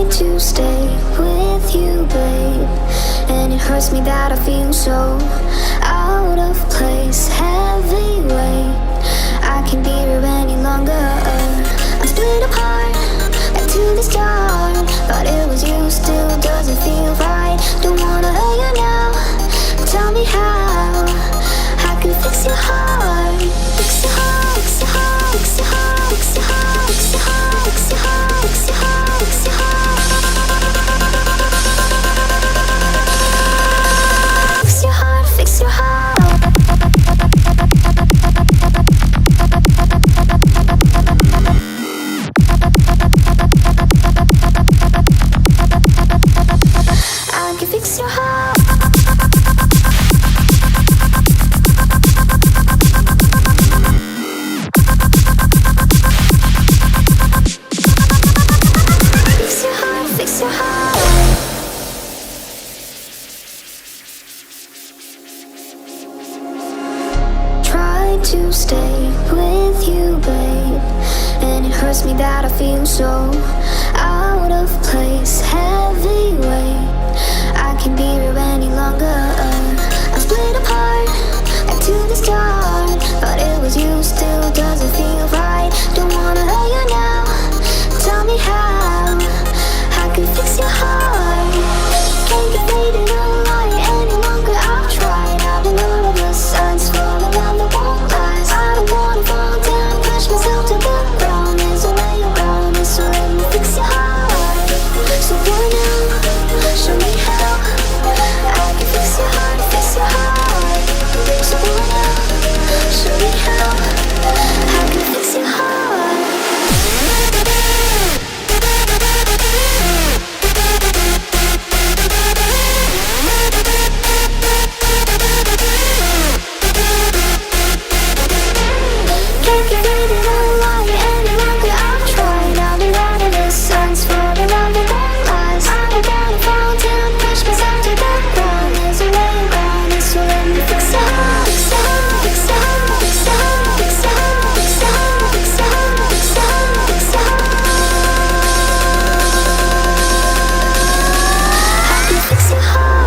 Trying to stay with you, babe, and it hurts me that I feel so out of place. Heavy weight, I can't be here any longer. I'm split apart, back to the start. Thought it was you, still doesn't feel right. Don't wanna hurt you now, tell me how I can fix your heart. Fix your heart, fix your heart, fix your heart, fix your heart, fix your heart, fix your heart, fix your heart, fix your heart. Fix your heart, fix your heart. I can fix your heart. Fix your heart, fix your heart. Try to stay with you, babe, and it hurts me that I feel so out of place. Heavy weight, I can't be here any longer. I'm split apart, back to the start. Thought it was you, still doesn't feel right. Don't wanna hurt you now, tell me how I can fix your heart. Can't get faded alive any longer. I've tried, I've been all of the signs fall around the wall lies. I don't wanna fall down, push myself to the ground. There's a way around it, so let me fix your heart. So boy now, show me how I can fix your heart, fix your heart. So boy now, show me how I can fix your heart. Can't get rid of the light any longer. I've tried, I've been out of the signs fall around the wall lies. I don't wanna fall down, push myself to the ground. There's a way around it, so let me fix your heart. Fix your heart, fix your heart, fix your heart, fix your heart, fix your heart, fix your heart, fix your heart, fix your heart. I can fix your heart.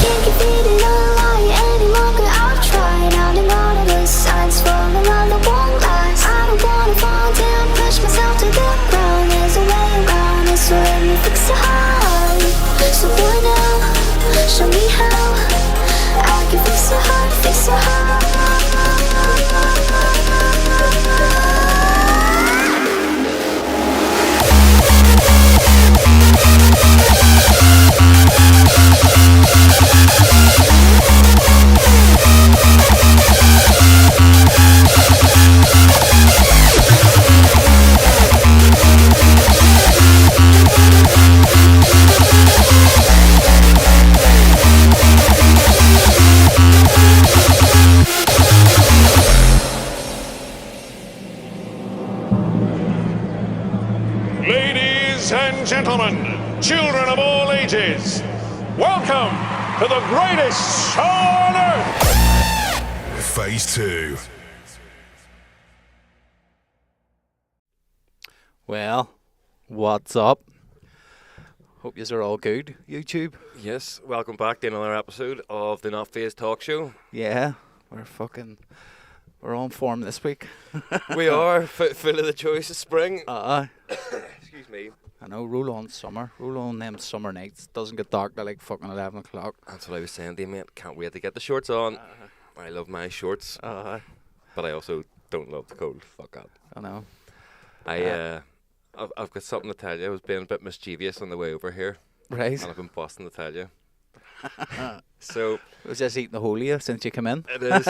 Can't get faded alive any longer. I've tried, I've been all of the signs fall around the wall lies. I don't wanna fall down, push myself to the ground. There's a way around it, so let me fix your heart. So boy now, show me how I can fix your heart, fix your heart. Ladies and gentlemen, children of all ages, welcome to the greatest show on earth! Phase 2. Well, what's up? Hope yous are all good, YouTube. Yes, welcome back to another episode of the Not Fazed Talkshow. Yeah, we're on form this week. We are full of the choice of spring. Excuse me. I know, roll on them summer nights. Doesn't get dark till like fucking 11 o'clock. That's what I was saying to you, mate. Can't wait to get the shorts on. I love my shorts, but I also don't love the cold. Fuck that. I know. I've got something to tell you. I was being a bit mischievous on the way over here. Right. And I've been busting to tell you. So I was just eating the whole of you since you came in. it is.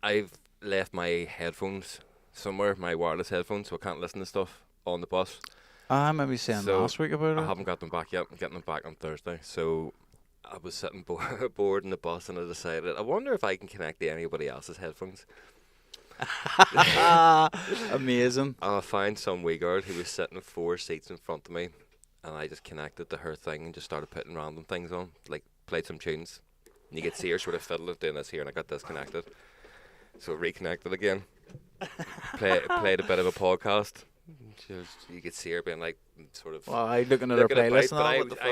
I've left my headphones somewhere, my wireless headphones, so I can't listen to stuff on the bus. I remember you saying So, last week about it. I haven't got them back yet. I'm getting them back on Thursday. So I was sitting bored in the bus, and I decided, I wonder if I can connect to anybody else's headphones. Amazing. And I found some wee girl who was sitting 4 seats in front of me, and I just connected to her thing and just started putting random things on, like played some tunes. And you could see her sort of fiddling doing this here, and I got disconnected. So reconnected again. Played a bit of a podcast. You could see her being like, sort of. Well, I looking at her playlist about, and all.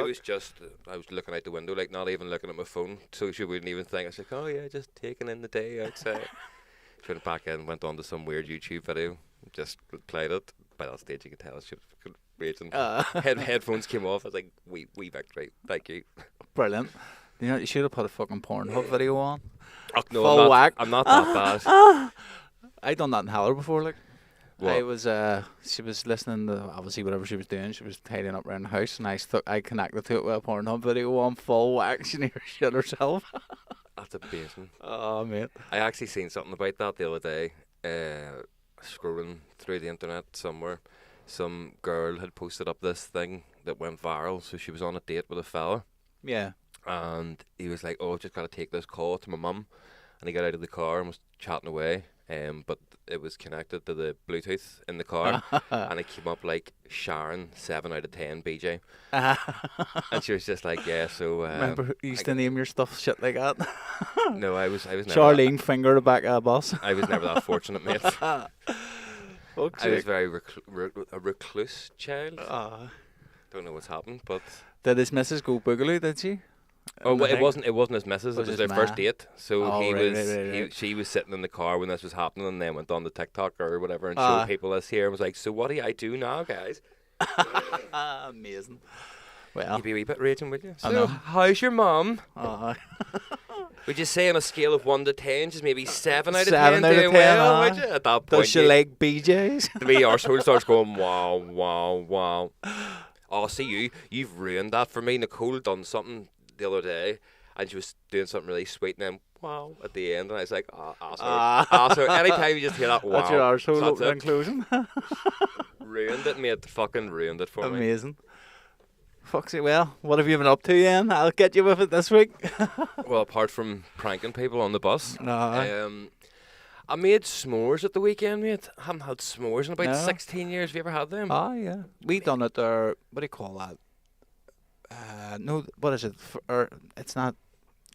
I was looking out the window, like not even looking at my phone, so she wouldn't even think. I was like, oh yeah, just taking in the day outside. She went back in, went on to some weird YouTube video, just played it. By that stage, you could tell she was raging. Headphones came off. I was like, wee victory, thank you. Brilliant. You know, you should have put a fucking Pornhub video on. Oh, no, Full whack. I'm not that bad. I done that in Heller before, like. What? I was, she was listening to, obviously, whatever she was doing. She was tidying up around the house, and I connected to it with a Pornhub video on full whack. She nearly shit herself. That's amazing. Oh, mate. I actually seen something about that the other day. Scrolling through the internet somewhere, some girl had posted up this thing that went viral. So she was on a date with a fella. Yeah. And he was like, "Oh, I've just got to take this call to my mum," and he got out of the car and was chatting away. But it was connected to the Bluetooth in the car, and it came up like Sharon 7 out of 10 BJ, and she was just like, "Yeah." So remember, you used to name your stuff shit like that. No, I was never. Charlene finger the back of a bus. I was never that fortunate, mate. I was very a recluse child. Don't know what's happened, but did his missus go boogaloo? Did she? Oh, well, it wasn't his missus. It was their first date. So right. she was sitting in the car when this was happening, and then went on to TikTok or whatever and showed people this here and was like, "So what do I do now, guys?" Amazing. Well, you'd be a wee bit raging, would you? So how's your mum? Would you say on a scale of 1 to 10, just maybe 7 out of 10 doing well? Would you? At that point, does she like BJs? The wee arsehole starts going wow, wow, wow. Oh, see you've ruined that for me. Nicole done something the other day, and she was doing something really sweet, and then wow at the end, and I was like, arsehole. Anytime you just hear that, wow, that's your arsehole opening and closing. Ruined it, mate. Fucking ruined it for me. Amazing. Fuck's it. Well, what have you been up to, Ian? I'll get you with it this week. Well, apart from pranking people on the bus, I made s'mores at the weekend, mate. I haven't had s'mores in about 16 years. Have you ever had them? Oh, yeah. We done it there. What do you call that? No, what is it? It's not.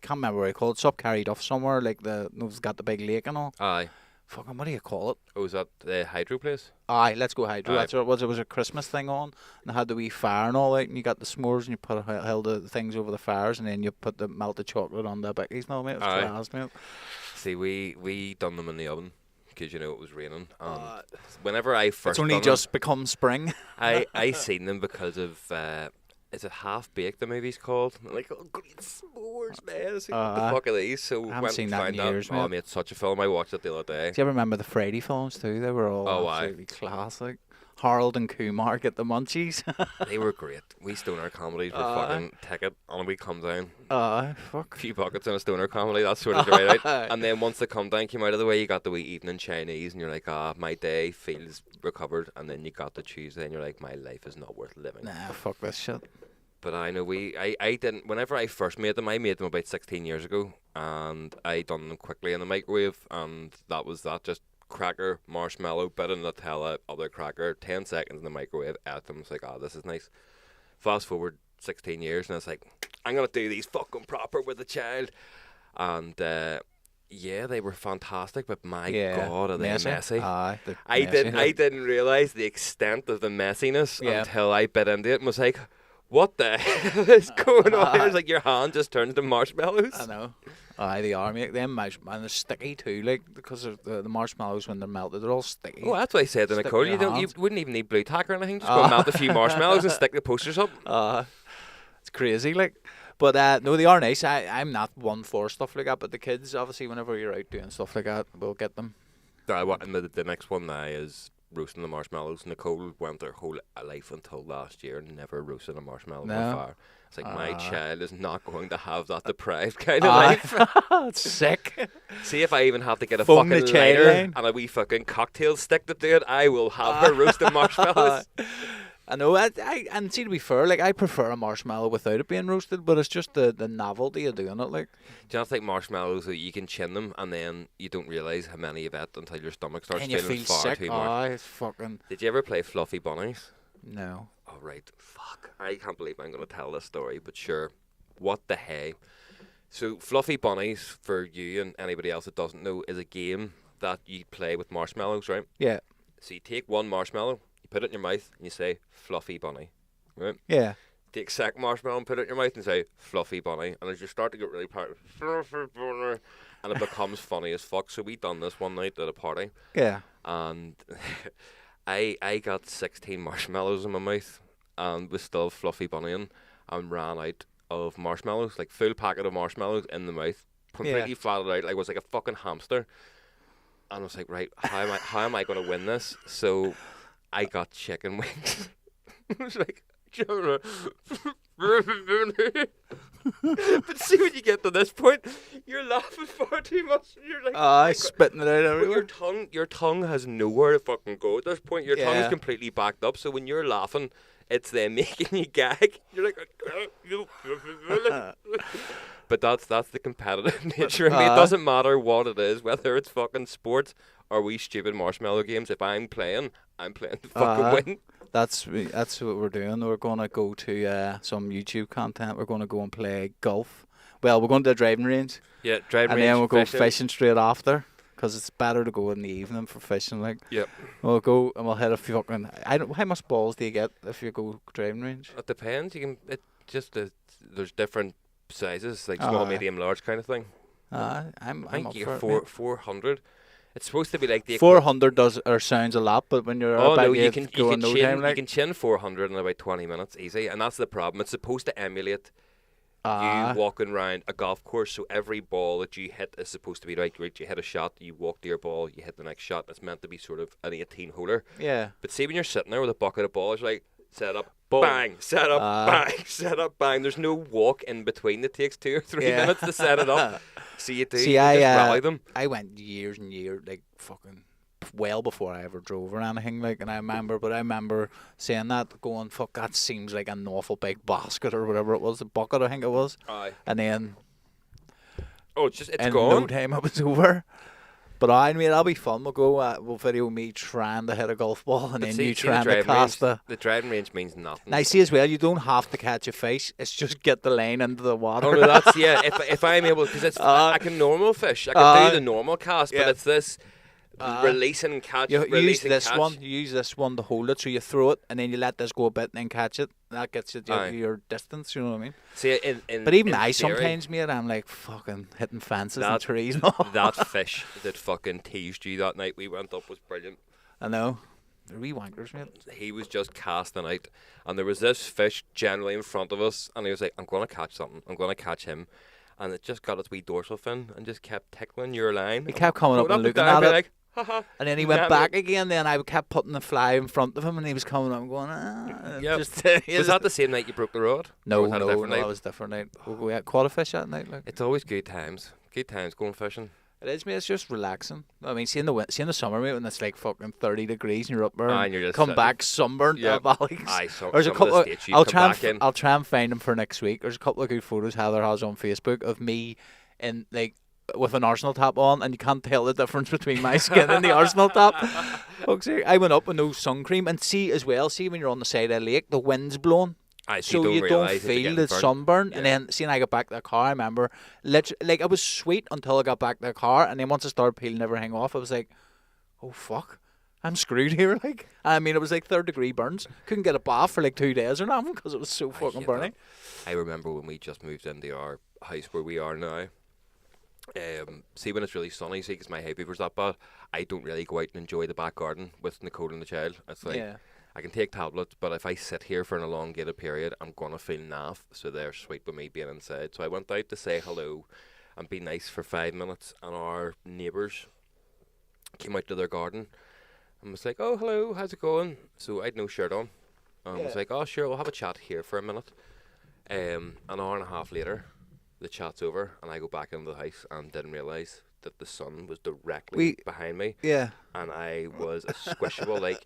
Can't remember what you call it. It's up carried off somewhere, like it's got the big lake and all. Aye. Fucking, what do you call it? Oh, is that the hydro place? Aye, let's go hydro. Aye. That's what it was. It was a Christmas thing on, and it had the wee fire and all out, and you got the s'mores, and you held the things over the fires, and then you put the melted chocolate on the bickies. No, mate, it was class, mate. See, we done them in the oven because it was raining. Whenever I first, it's only just become spring. I seen them because of. Is it Half Baked, the movie's called? I'm like, oh, great s'mores, man. What the fuck are these? So I haven't seen that in years, mate. Oh, mate, such a film. I watched it the other day. Do you ever remember the Freddy films too? They were all absolutely classic. Harold and Kumar get the munchies. They were great. We stoner comedies were fucking ticket, and we come down. Fuck. A few buckets in a stoner comedy, that's sort of right out. And then once the come down came out of the way, you got the wee evening Chinese, and you're like, my day feels recovered. And then you got the Tuesday, and you're like, my life is not worth living. Nah, fuck this shit. But I know I didn't, whenever I first made them, I made them about 16 years ago, and I done them quickly in the microwave, and that was that, just cracker, marshmallow, bit of Nutella, other cracker, 10 seconds in the microwave, ate them. It's like, this is nice. Fast forward 16 years, and it's like, I'm going to do these fucking proper with a child. And, yeah, they were fantastic, but my God, are they messy. I didn't realise the extent of the messiness until I bit into it and was like, what the hell is going on here? It's like your hand just turns to marshmallows. I know. They are, mate. Them and they're sticky too, like, because of the marshmallows when they're melted, they're all sticky. Oh, that's what I said to Nicole. You wouldn't even need blue tack or anything. Just go melt a few marshmallows and stick the posters up. It's crazy, like. But no, they are nice. I'm not one for stuff like that, but the kids, obviously, whenever you're out doing stuff like that, we'll get them. And the next one now is roasting the marshmallows. Nicole went her whole life until last year never roasted a marshmallow in the fire. It's like, my child is not going to have that deprived kind of life. It's sick. See, if I even have to get a fucking lighter and a wee fucking cocktail stick to do it, I will have her roasting marshmallows. I know. And see, to be fair, like, I prefer a marshmallow without it being roasted, but it's just the novelty of doing it, like. Do you not think marshmallows that you can chin them and then you don't realise how many you've ate until your stomach starts And you feeling feel far sick. too Oh, much? it's fucking. Did you ever play Fluffy Bunnies? No. Oh, right. Fuck. I can't believe I'm going to tell this story, but sure. What the hey? So, Fluffy Bunnies, for you and anybody else that doesn't know, is a game that you play with marshmallows, right? Yeah. So, you take one marshmallow, you put it in your mouth, and you say, Fluffy Bunny, right? Yeah. Take a second marshmallow and put it in your mouth and say, Fluffy Bunny. And as you start to get really tired, Fluffy Bunny, and it becomes funny as fuck. So, we done this one night at a party. Yeah. And I got 16 marshmallows in my mouth and was still Fluffy Bunnying and ran out of marshmallows, like full packet of marshmallows in the mouth, completely flattened out, like I was like a fucking hamster. And I was like, right, how am I going to win this? So I got chicken wings. I was like, Jonah, but see, when you get to this point, you're laughing far too much. And you're like, spitting it out everywhere. Your tongue has nowhere to fucking go at this point. Your tongue is Yeah. completely backed up. So when you're laughing, it's them making you gag. You're like, but that's the competitive nature of me. It doesn't matter what it is, whether it's fucking sports or we stupid marshmallow games. If I'm playing to fucking win. That's what we're doing. We're going to go to some YouTube content. We're going to go and play golf. Well, we're going to the driving range. Yeah, driving and range. then we'll go fishing straight after. Because it's better to go in the evening for fishing. Like, yep. We'll go and we'll hit a fucking. How much balls do you get if you go driving range? It depends. You can. It just there's different sizes, like small, medium, large kind of thing. I'm I think up you for get it, 400. It's supposed to be like the 400 does or sounds a lot, but when you're oh about no, you you can chin, like, you can chin 400 in about 20 minutes easy, and that's the problem. It's supposed to emulate you walking around a golf course, so every ball that you hit is supposed to be right. You hit a shot, you walk to your ball, you hit the next shot. It's meant to be sort of an 18-holer. Yeah. But see, when you're sitting there with a bucket of balls, like set up, Boom. bang, set up, bang, set up, bang. There's no walk in between. It takes 2 or 3 minutes to set it up. So you do. See, you I just rally them. I went years and years, like fucking well before I ever drove or anything, like, and I remember saying that, going, fuck, that seems like an awful big basket or whatever it was, the bucket I think it was. Aye. And then it's in gone. no time it was over. But I mean, that'll be fun. We'll go. We'll video me trying to hit a golf ball, and then you trying to cast the driving range means nothing. Now, see as well, you don't have to catch a fish. It's just get the line into the water. Oh no, that's If I'm able, because it's I can normal fish. I can do the normal cast, but it's this release and catch. You use this catch. one. You use this one to hold it, so you throw it, and then you let this go a bit, and then catch it. That gets you your distance. You know what I mean? See, but even in I theory, sometimes, mate, I'm like fucking hitting fences and trees. That fish that fucking teased you that night we went up was brilliant. I know. They're wee wankers, mate. He was just casting out, and there was this fish generally in front of us, and he was like, "I'm going to catch something. I'm going to catch him." And it just got its wee dorsal fin and just kept tickling your line. He kept coming up and looking down, at it. like, ha-ha, and then he went back again. Then I kept putting the fly in front of him, and he was coming up and going, Yep. Just, was that the same night you broke the rod? No, that was different night. We had caught a fish that night. Like. It's always good times. Good times going fishing. It is, mate. It's just relaxing. I mean, seeing the summer, mate, when it's like fucking 30 degrees and you're up there, and you're just come back sunburned. Yep. There's a couple. I'll try and find them for next week. There's a couple of good photos Heather has on Facebook of me in like with an Arsenal top on, and you can't tell the difference between my skin and the Arsenal top. Folks, I went up with no sun cream, and see when you're on the side of the lake, the wind's blowing. So you don't feel the sunburn. Yeah. And then seeing I got back to the car, I remember literally, like, it was sweet until I got back to the car, and then once I started peeling everything off, I was like, oh fuck, I'm screwed here. Like, I mean, it was like 3rd-degree burns. Couldn't get a bath for like 2 days or nothing because it was so fucking burning. I remember when we just moved into our house where we are now. See, when it's really sunny, because my hay fever's that bad, I don't really go out and enjoy the back garden with Nicole and the child. It's like, I can take tablets, but if I sit here for an elongated period, I'm going to feel naff, so they're sweet with me being inside. So I went out to say hello and be nice for 5 minutes, and our neighbours came out to their garden and was like, oh, hello, how's it going? So I had no shirt on. And I was like, oh, sure, we'll have a chat here for a minute. An hour and a half later, the chat's over, and I go back into the house and didn't realise that the sun was directly behind me. Yeah. And I was a squishable, like,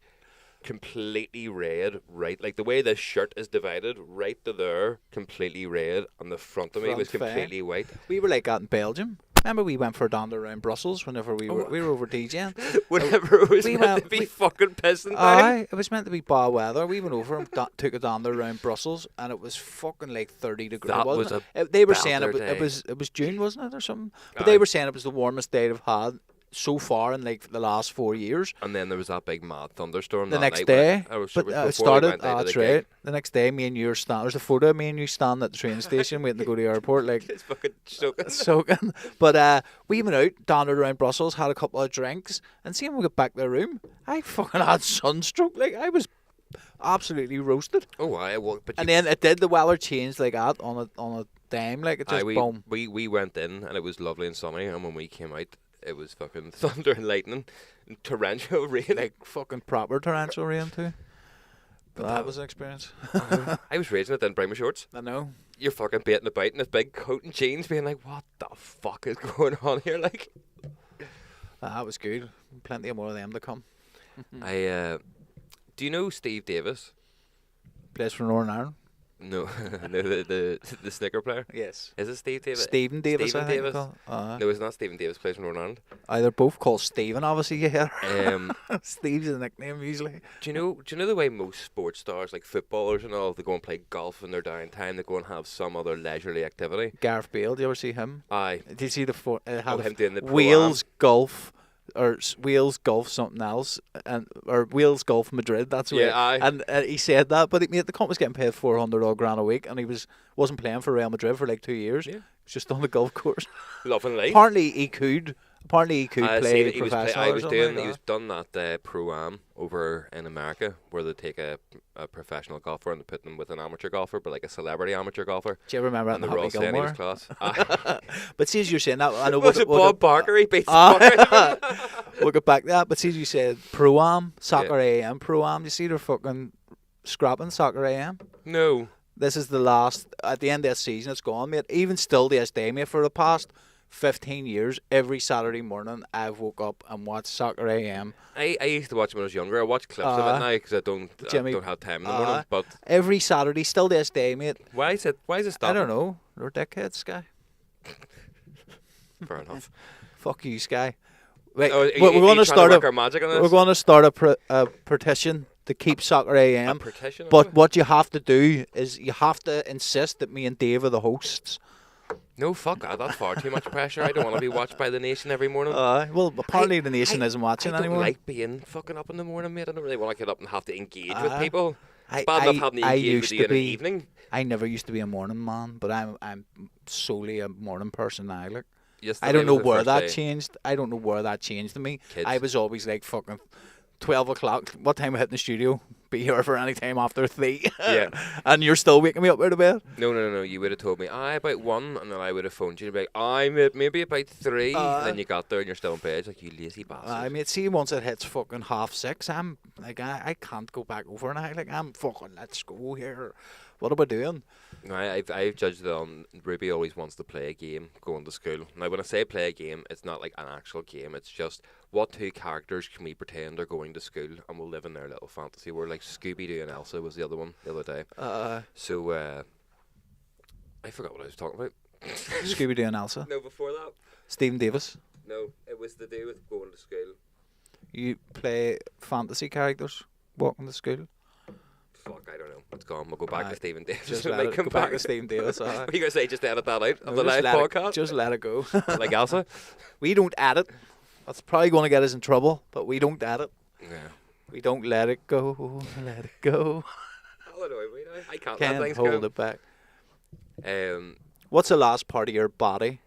completely red, right? Like the way this shirt is divided, right to there, completely red, and the front of me was completely white. We were like that in Belgium. Remember we went for a dander around Brussels whenever we were over DJing. Whenever it was meant to be fucking pissing down. It was meant to be bad weather. We went over and took a dander around Brussels, and it was fucking like 30 degrees. That was They were saying it was June, wasn't it, or something? But they were saying it was the warmest day they've had so far in like the last 4 years. And then there was that big mad thunderstorm the next day. It started. That's right. The next day, me and you were standing. There's a photo of me and you standing at the train station waiting to go to the airport. Like it's fucking soaking. Soaking. But we went out, wandered around Brussels, had a couple of drinks, and see when we got back to the room, I fucking had sunstroke. Like I was absolutely roasted. Oh, but and then it did. The weather changed like that on a dime. Like it just boom. We went in and it was lovely and sunny, and when we came out, it was fucking thunder and lightning and torrential rain. Like fucking proper torrential rain too. But that was an experience. I was raging it, didn't bring my shorts. I know. You're fucking baiting about in this big coat and jeans being like, what the fuck is going on here? Like, that was good. Plenty more of them to come. Do you know Steve Davis? Plays for Northern Ireland. No, the snooker player. Yes. Is it Steve Davis? Stephen Davis. Stephen Davis. No, it's not Stephen Davis. Plays for Northern Ireland. They're both called Stephen, obviously. Yeah. Steve's a nickname usually. Do you know the way most sports stars, like footballers and all, they go and play golf in their downtime? They go and have some other leisurely activity. Gareth Bale. Do you ever see him? Aye. Did you see him doing the Wales golf? Or Wales Golf something else, or Wales Golf Madrid. That's right. Aye. And he said that, but the comp was getting paid 400 odd grand a week, and he wasn't playing for Real Madrid for like 2 years. Yeah. He was just on the golf course. Loving life. Apparently he could play professional. He was done that pro-am over in America, where they take a professional golfer and they put them with an amateur golfer, but like a celebrity amateur golfer. Do you ever remember that? And the Royal saying he was class. But see, as you're saying that, I know. Was it Bob Barker? He beats We'll get back to that. But see, as you said, pro-am, soccer AM, pro-am. You see, they're fucking scrapping soccer AM. No. This is the last. At the end of the season, it's gone, mate. Even still, this day, mate, for the past 15 years, every Saturday morning I've woke up and watched Soccer AM. I used to watch when I was younger. I watch clips of it now because I don't have time in the morning. But every Saturday, still this day, mate. Why is it stopping? I don't know. They're dickheads, Sky. Fair enough. Fuck you, Sky. Wait, we're going to start We're going to start a petition to keep Soccer AM. A petition. But what you have to do is you have to insist that me and Dave are the hosts. No, fuck that. That's far too much pressure. I don't want to be watched by the nation every morning. Well, apparently the nation isn't watching anymore. I don't like being fucking up in the morning, mate. I don't really want to get up and have to engage with people. It's bad enough having to engage with you in the evening. I never used to be a morning man, but I'm solely a morning person now. Like, yesterday I don't know where that changed. I don't know where that changed to me. Kids. I was always like fucking 12 o'clock. What time I hit in the studio? Be here for any time after 3. Yeah. And you're still waking me up out of bed? No. You would have told me, about 1, and then I would have phoned you and be like, maybe about 3. Then you got there and you're still in bed. Like, you lazy bastard. I mean, see, once it hits fucking 6:30, I'm like, I can't go back overnight. Like, I'm fucking, let's go here. What am I doing? No, I've judged it on Ruby always wants to play a game going to school. Now, when I say play a game, it's not like an actual game. It's just what 2 characters can we pretend are going to school and we'll live in their little fantasy world. Like Scooby-Doo and Elsa was the other one the other day. So I forgot what I was talking about. Scooby-Doo and Elsa? No, before that. Stephen Davis? No, it was to do with going to school. You play fantasy characters walking to school? Fuck, I don't know. It's gone. We'll go back to Stephen Davis. Just go back to Stephen Davis. What are you going to say? Just edit that out of the live podcast? Just let it go. Like Elsa? We don't edit. That's probably going to get us in trouble, but we don't edit. Yeah. We don't let it go. Let it go. I can't Can't let things hold go. it back. What's the last part of your body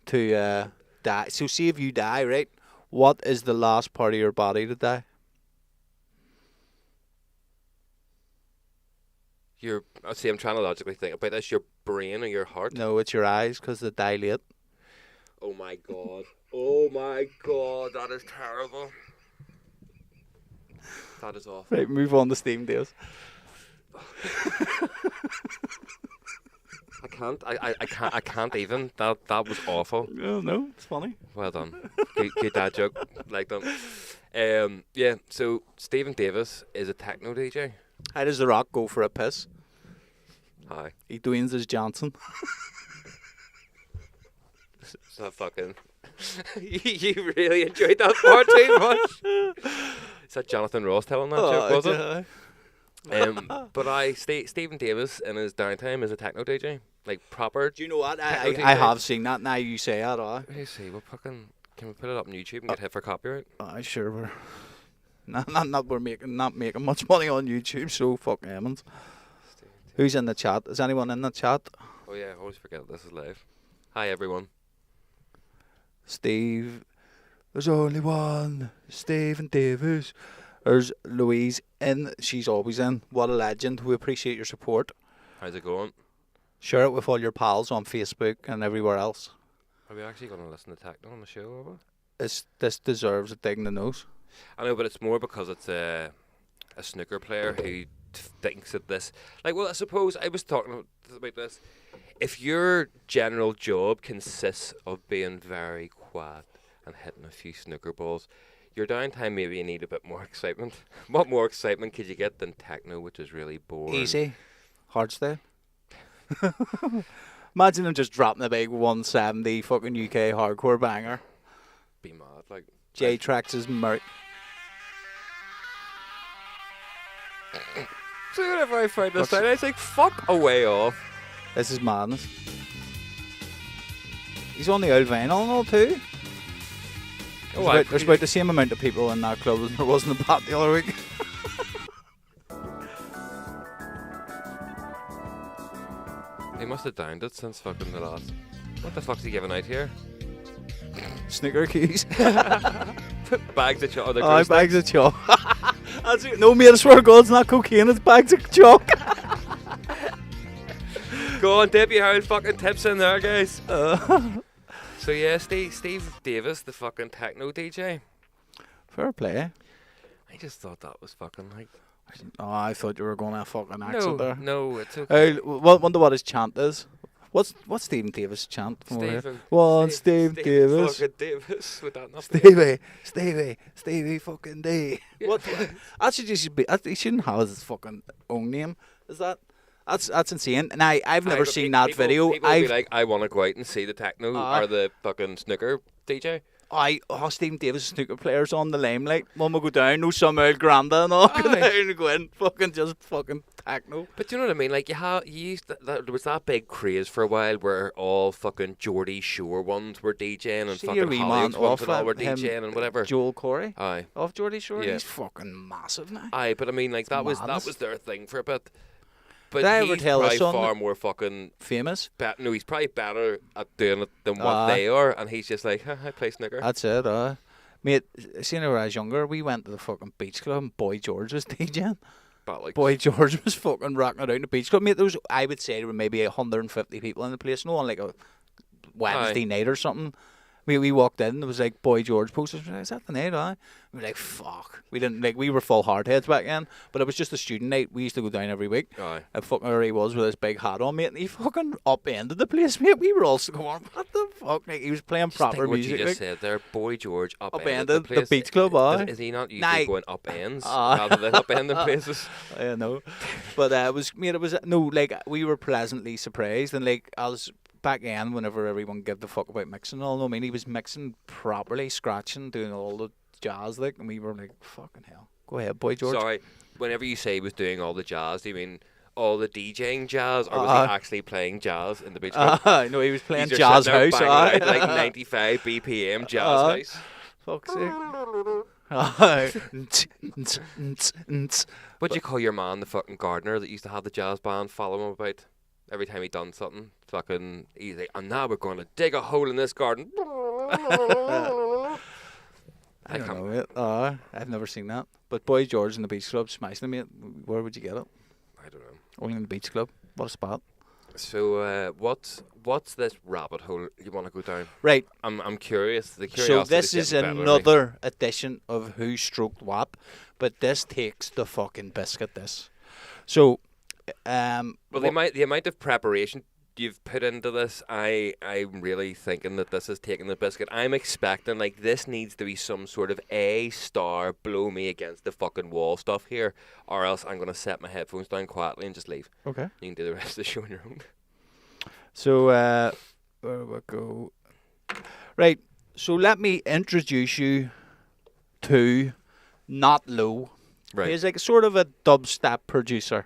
to die? So see if you die, right? What is the last part of your body to die? I'm trying to logically think about this. Your brain or your heart? No, it's your eyes because they dilate. Oh my god. Oh my god, that is terrible. That is awful. Right, move on to Stephen Davis. I can't. I can't even. That was awful. Oh, no, it's funny. Well done. Good dad joke. Like them. Yeah. So Stephen Davis is a techno DJ. How does The Rock go for a piss? Hi. He Dwayne's as Johnson. Is that fucking? You really enjoyed that part too much. Is that Jonathan Ross telling that joke? Was it? But Stephen Davis in his downtime is a techno DJ, like proper. Do you know what? I have seen that. Now you say that. Let me see. Can we put it up on YouTube and get hit for copyright? Sure we're. We're not making much money on YouTube, so fuck Emmons. Who's in the chat? Is anyone in the chat? Oh yeah, I always forget this is live. Hi everyone. Steve. There's only one. Stephen Davis. There's Louise in. She's always in. What a legend. We appreciate your support. How's it going? Share it with all your pals on Facebook and everywhere else. Are we actually going to listen to techno on the show, are we? This deserves a dig in the nose. I know, but it's more because it's a snooker player who thinks that this... Like, well, I suppose I was talking about this. If your general job consists of being very quiet and hitting a few snooker balls, your downtime maybe you need a bit more excitement. What more excitement could you get than techno, which is really boring? Easy. Hardstyle. Imagine them just dropping a big 170 fucking UK hardcore banger. Be mad, like... J-Trax is Merc. So whenever I find this out, I was like, fuck away off. This is madness. He's on the old vinyl and all too. There's about the same amount of people in that club as there was in the bat the other week. He must have downed it since fucking the last... What the fuck's he giving out here? Snooker keys. Bags of chalk. Bags of chalk. No, mate, I swear to God, it's not cocaine, it's bags of chalk. Go on, dip your hard fucking tips in there, guys. So yeah, Steve Davis, the fucking techno DJ. Fair play. I just thought that was fucking like... Oh, I thought you were going to fucking accent there. No, it's okay. I wonder what his chant is. What's Stephen Davis' chant? Steve Davis. Fucking Davis. Would that not Stevie fucking D. What? That should just be. He shouldn't have his fucking own name. Is that? That's insane. And I've never seen that video. People be like, I want to go out and see the techno or the fucking snooker DJ. Stephen Davis snooker players on the limelight. One will go down, no Samuel Granda and all. Go down and go in, just fucking techno. But you know what I mean? Like you used there was that big craze for a while where all fucking Geordie Shore ones were DJing and fucking Hollywood ones and all were DJing and whatever. Joel Corey. Aye. Off Geordie Shore. Yeah. He's fucking massive now. Aye, but I mean, like that was their thing for a bit. But he's probably far more fucking famous. No, he's probably better at doing it than what they are, and he's just like, I play snooker. That's it, mate. See, when I was younger, we went to the fucking beach club, and Boy George was DJing. Boy George was fucking rocking it out in the beach club, mate. I would say there were maybe 150 people in the place, no, on like a Wednesday night or something. We walked in, there was like Boy George posters. Is that the night? We were like, fuck. We didn't like. We were full hardheads back then, but it was just a student night. We used to go down every week. And fucking there he was with his big hat on, mate, and he fucking upended the place, mate. We were also going, what the fuck? Like, he was playing proper music. What you just said there, Boy George upended the beach club. Is he not usually going up ends rather than upending places? I know, but it was we were pleasantly surprised, and like I was. Back then, whenever everyone gave the fuck about mixing and all, I mean, he was mixing properly, scratching, doing all the jazz, like, and we were like, fucking hell. Go ahead, Boy George. Sorry, whenever you say he was doing all the jazz, do you mean all the DJing jazz, or was he actually playing jazz in the beach club? No, he was playing jazz house. Like 95 BPM jazz house. Fuck's sake. What'd you call your man, the fucking gardener that used to have the jazz band follow him about? Every time he done something, fucking, he's like, and now we're going to dig a hole in this garden. I don't know, I've never seen that. But Boy George in the beach club smashing him, mate. Where would you get it? I don't know. Only in the beach club. What a spot. So, what's this rabbit hole you want to go down? Right. I'm curious. The curiosity. So this is another edition of Who Stroked What, but this takes the fucking biscuit. This. So. Well, the amount of preparation you've put into this, I'm really thinking that this is taking the biscuit. I'm expecting like this needs to be some sort of A-star blow me against the fucking wall stuff here, or else I'm gonna set my headphones down quietly and just leave. Okay. You can do the rest of the show on your own. So where do we go? Right. So let me introduce you to Not Low. Right. He's like sort of a dubstep producer.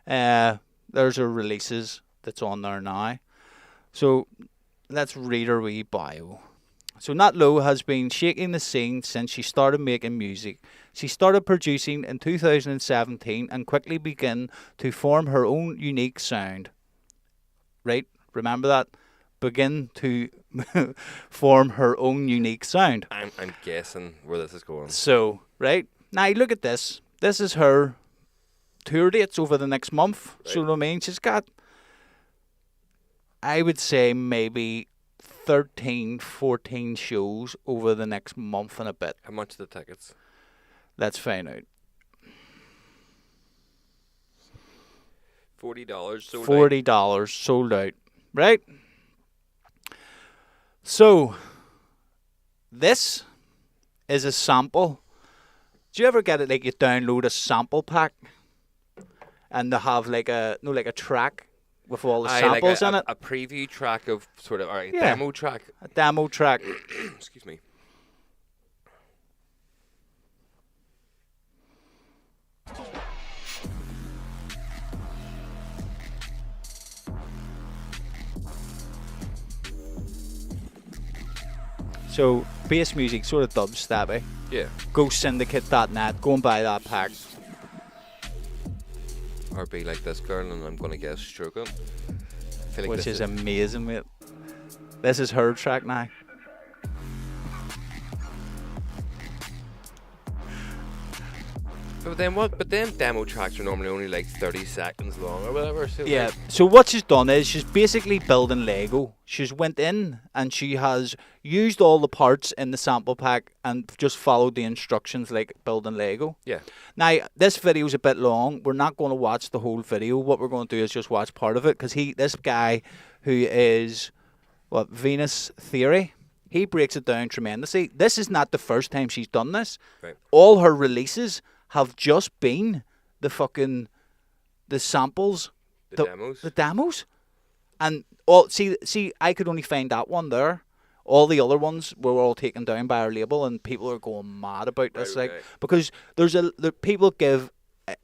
There's her releases that's on there now. So let's read her wee bio. So Not Low has been shaking the scene since she started making music. She started producing in 2017 and quickly began to form her own unique sound. Right? Remember that? Begin to form her own unique sound. I'm guessing where this is going. So, right? Now look at this. This is her tour dates over the next month. Right. So, you know what I mean? She's got, I would say, maybe 13, 14 shows over the next month and a bit. How much are the tickets? Let's find out. $40 sold out. $40 sold out. Right? So, this is a sample. Do you ever get it like you download a sample pack and they have like a track with all the samples in it? A preview track of sort of demo track. A demo track. Excuse me. So, bass music, sort of dubstep, Yeah. Go syndicate.net, go and buy that pack. Or be like this girl and I'm going to get a stroke up. Like which is amazing, mate. This is her track now. But then what? But then demo tracks are normally only like 30 seconds long or whatever. So yeah. Like, so what she's done is she's basically building Lego. She's went in and she has used all the parts in the sample pack and just followed the instructions like building Lego. yeah. Now this video is a bit long. We're not going to watch the whole video. What we're going to do is just watch part of it because this guy who is Venus Theory. He breaks it down tremendously. This is not the first time she's done this. Right. All her releases have just been the samples, The demos, and all. See, I could only find that one there. All the other ones were all taken down by our label, and people are going mad about this, Right, like because the people give.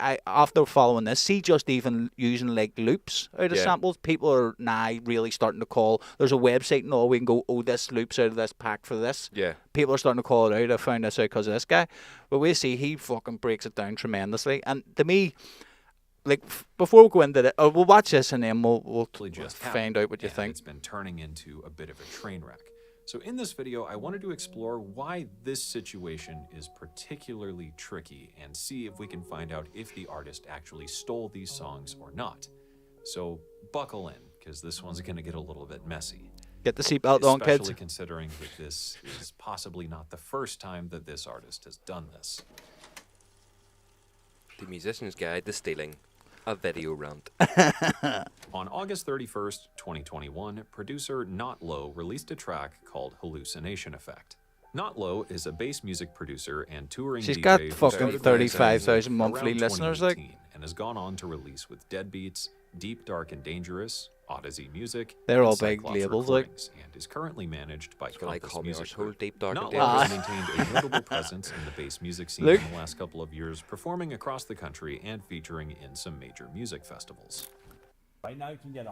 After following this, see just even using like loops out of samples, people are now really starting to call. There's a website and all we can go, oh, this loops out of this pack for this. Yeah. People are starting to call it out. I found this out because of this guy. But we see he fucking breaks it down tremendously. And to me, like before we go into it, we'll watch this and then we'll just find out what you think. It's been turning into a bit of a train wreck. So in this video, I wanted to explore why this situation is particularly tricky and see if we can find out if the artist actually stole these songs or not. So buckle in, because this one's going to get a little bit messy. Get the seatbelt on, kids. Especially considering that this is possibly not the first time that this artist has done this. The Musician's Guide to Stealing a Video Rant. On August 31st, 2021, producer Not Low released a track called Hallucination Effect. Not Low is a bass music producer and touring DJ. She's got who fucking started 35,000 monthly around listeners, like. 2018 and has gone on to release with Deadbeats, Deep, Dark, and Dangerous, Odyssey Music, They're and all big Cyclops labels, like. Recordings, and is currently managed by Can I Compass call me Music Arsehole, Group. Deep, Dark, Not and Low has Dangerous? maintained a notable presence in the bass music scene Look. in the last couple of years, performing across the country and featuring in some major music festivals. Right now you can get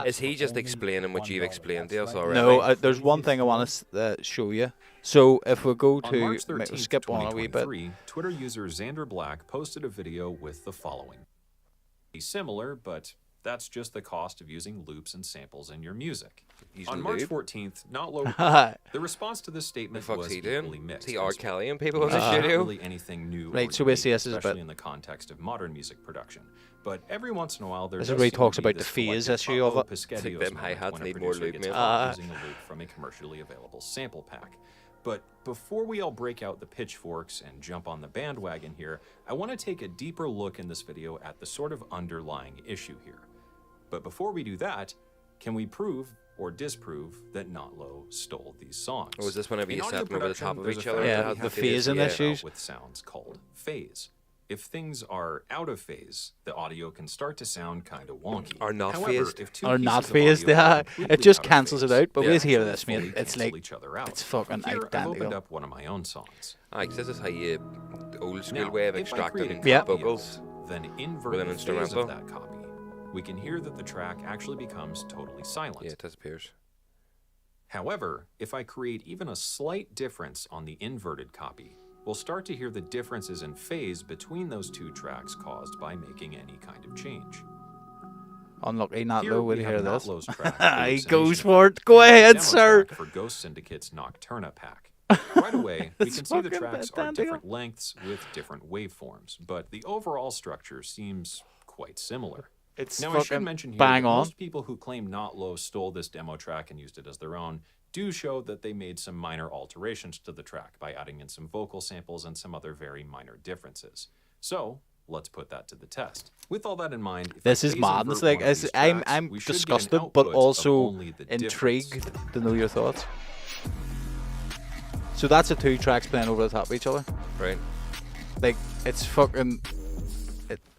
Is he just explaining what you've explained to us already? No, there's one thing I want to show you. So if we go On to March 13th, skip on a wee bit. 2023, Twitter user Xander Black posted a video with the following. Similar, but that's just the cost of using loops and samples in your music. Using On March lube? 14th, Not Low. The response to this statement The fuck's was he doing? equally mixed. Is he R. Kelly and people This in the is not studio? really anything new. Right, or so basically unique, this is a especially bit- in the context of modern music production. But every once in a while, there This does is where he seem to talks be about the this phase collective issue of it. Pesquetios Think them moment hi-hats when a need more producer lube, gets mate. caught using a loop from a commercially available sample pack. But before we all break out the pitchforks and jump on the bandwagon here, I want to take a deeper look in this video at the sort of underlying issue here. But before we do that, can we prove or disprove that Not Low stole these songs? Or was this whenever you In set audio them over the top production, of there's each a other? fact Yeah, that we the have to phasing figure issues. out with sounds called phase. If things are out of phase, the audio can start to sound kind of wonky. Are not However, phased. if two Or pieces not of phased, audio are yeah. It completely just out of cancels it phase, out, but they we'll hear actually this, mate. fully It's cancel like- each other out. it's fucking Here, I've opened identical. up one of my own songs. Because this is how you old school Now, way of if I create a extracting copy of vocals. it, then invert with an the phase instrumental. of that copy. We can hear that the track actually becomes totally silent. Yeah, it disappears. However, if I create even a slight difference on the inverted copy, we'll start to hear the differences in phase between those two tracks caused by making any kind of change. Unlucky, Not Here Low we will have hear Not this. Low's track, He Hallucination goes Effect, for it. Go and the ahead, demo sir. track for Ghost Syndicate's Nocturna pack. Right away, we It's can see the fucking tracks are identical. different lengths with different waveforms, but the overall structure seems quite similar. It's Now, I should fucking mention here bang that on. most people who claim Not Low stole this demo track and used it as their own do show that they made some minor alterations to the track by adding in some vocal samples and some other very minor differences. So, let's put that to the test. With all that in mind, if This I is phase madness. invert Like, one of as these I'm tracks, we should get an disgusted, but output of also only the difference. intrigued to know your thoughts. So that's the two tracks playing over the top of each other. Right. Like, it's fucking.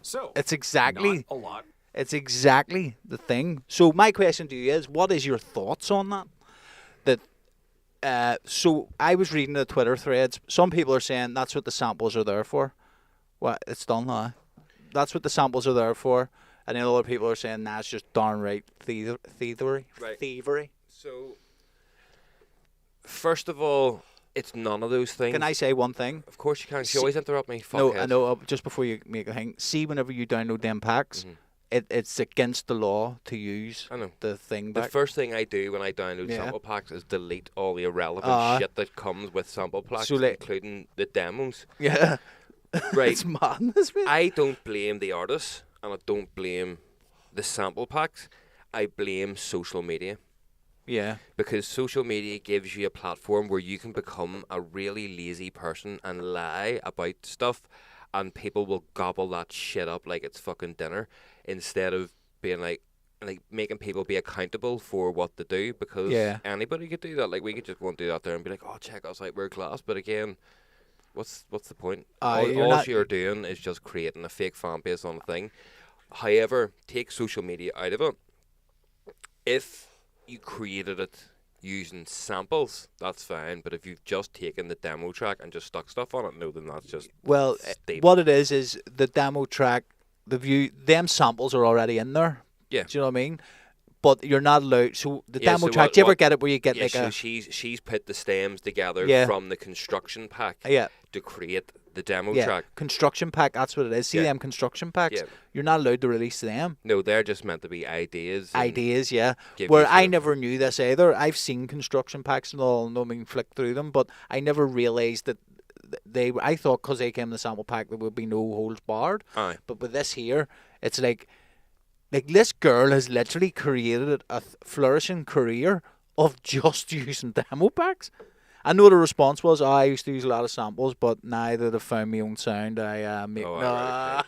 So, It's exactly. not a lot. It's exactly the thing. So my question to you is, what is your thoughts on that? So I was reading the Twitter threads. Some people are saying that's what the samples are there for. Well, it's done now. That's what the samples are there for. And then other people are saying that's just downright thievery. Right. Thievery. So, first of all, it's none of those things. Can I say one thing? Of course you can. You always interrupt me. No, Fuckhead. I know. Just before you make a thing, see whenever you download them packs, it's against the law to use I know. the thing The back. first thing I do when I download Yeah. sample packs is delete all the irrelevant shit that comes with sample packs, So, like- including the demos. Yeah. Right. It's madness, man. I don't blame the artists, and I don't blame the sample packs. I blame social media. Yeah. Because social media gives you a platform where you can become a really lazy person and lie about stuff, and people will gobble that shit up like it's fucking dinner, instead of being like making people be accountable for what they do, because Yeah. anybody could do that. Like, we could just go and do that there and be like, oh, check us out, we're class. But again, what's the point? All you're doing is just creating a fake fan base on a thing. However, take social media out of it. If you created it using samples, that's fine. But if you've just taken the demo track and just stuck stuff on it, no, then that's just Well, stable. what it is the demo track, them samples are already in there. Yeah. Do you know what I mean? But you're not allowed. So the Yeah, demo so track, what- do you ever what- get it where you get Yeah, like so a she's put the stems together Yeah. from the construction pack yeah to create the demo yeah track. construction pack? That's what it is. See Yeah. them construction packs? Yeah. You're not allowed to release them. No, they're just meant to be ideas. and Ideas, yeah. give Where you I sort of- never knew this either. I've seen construction packs and all, no mean flick through them, but I never realised that I thought because they came in the sample pack there would be no holds barred. Aye. But with this here, it's like this girl has literally created a flourishing career of just using demo packs. I know the response was, I used to use a lot of samples, but now that I've found my own sound, I make... Oh, right,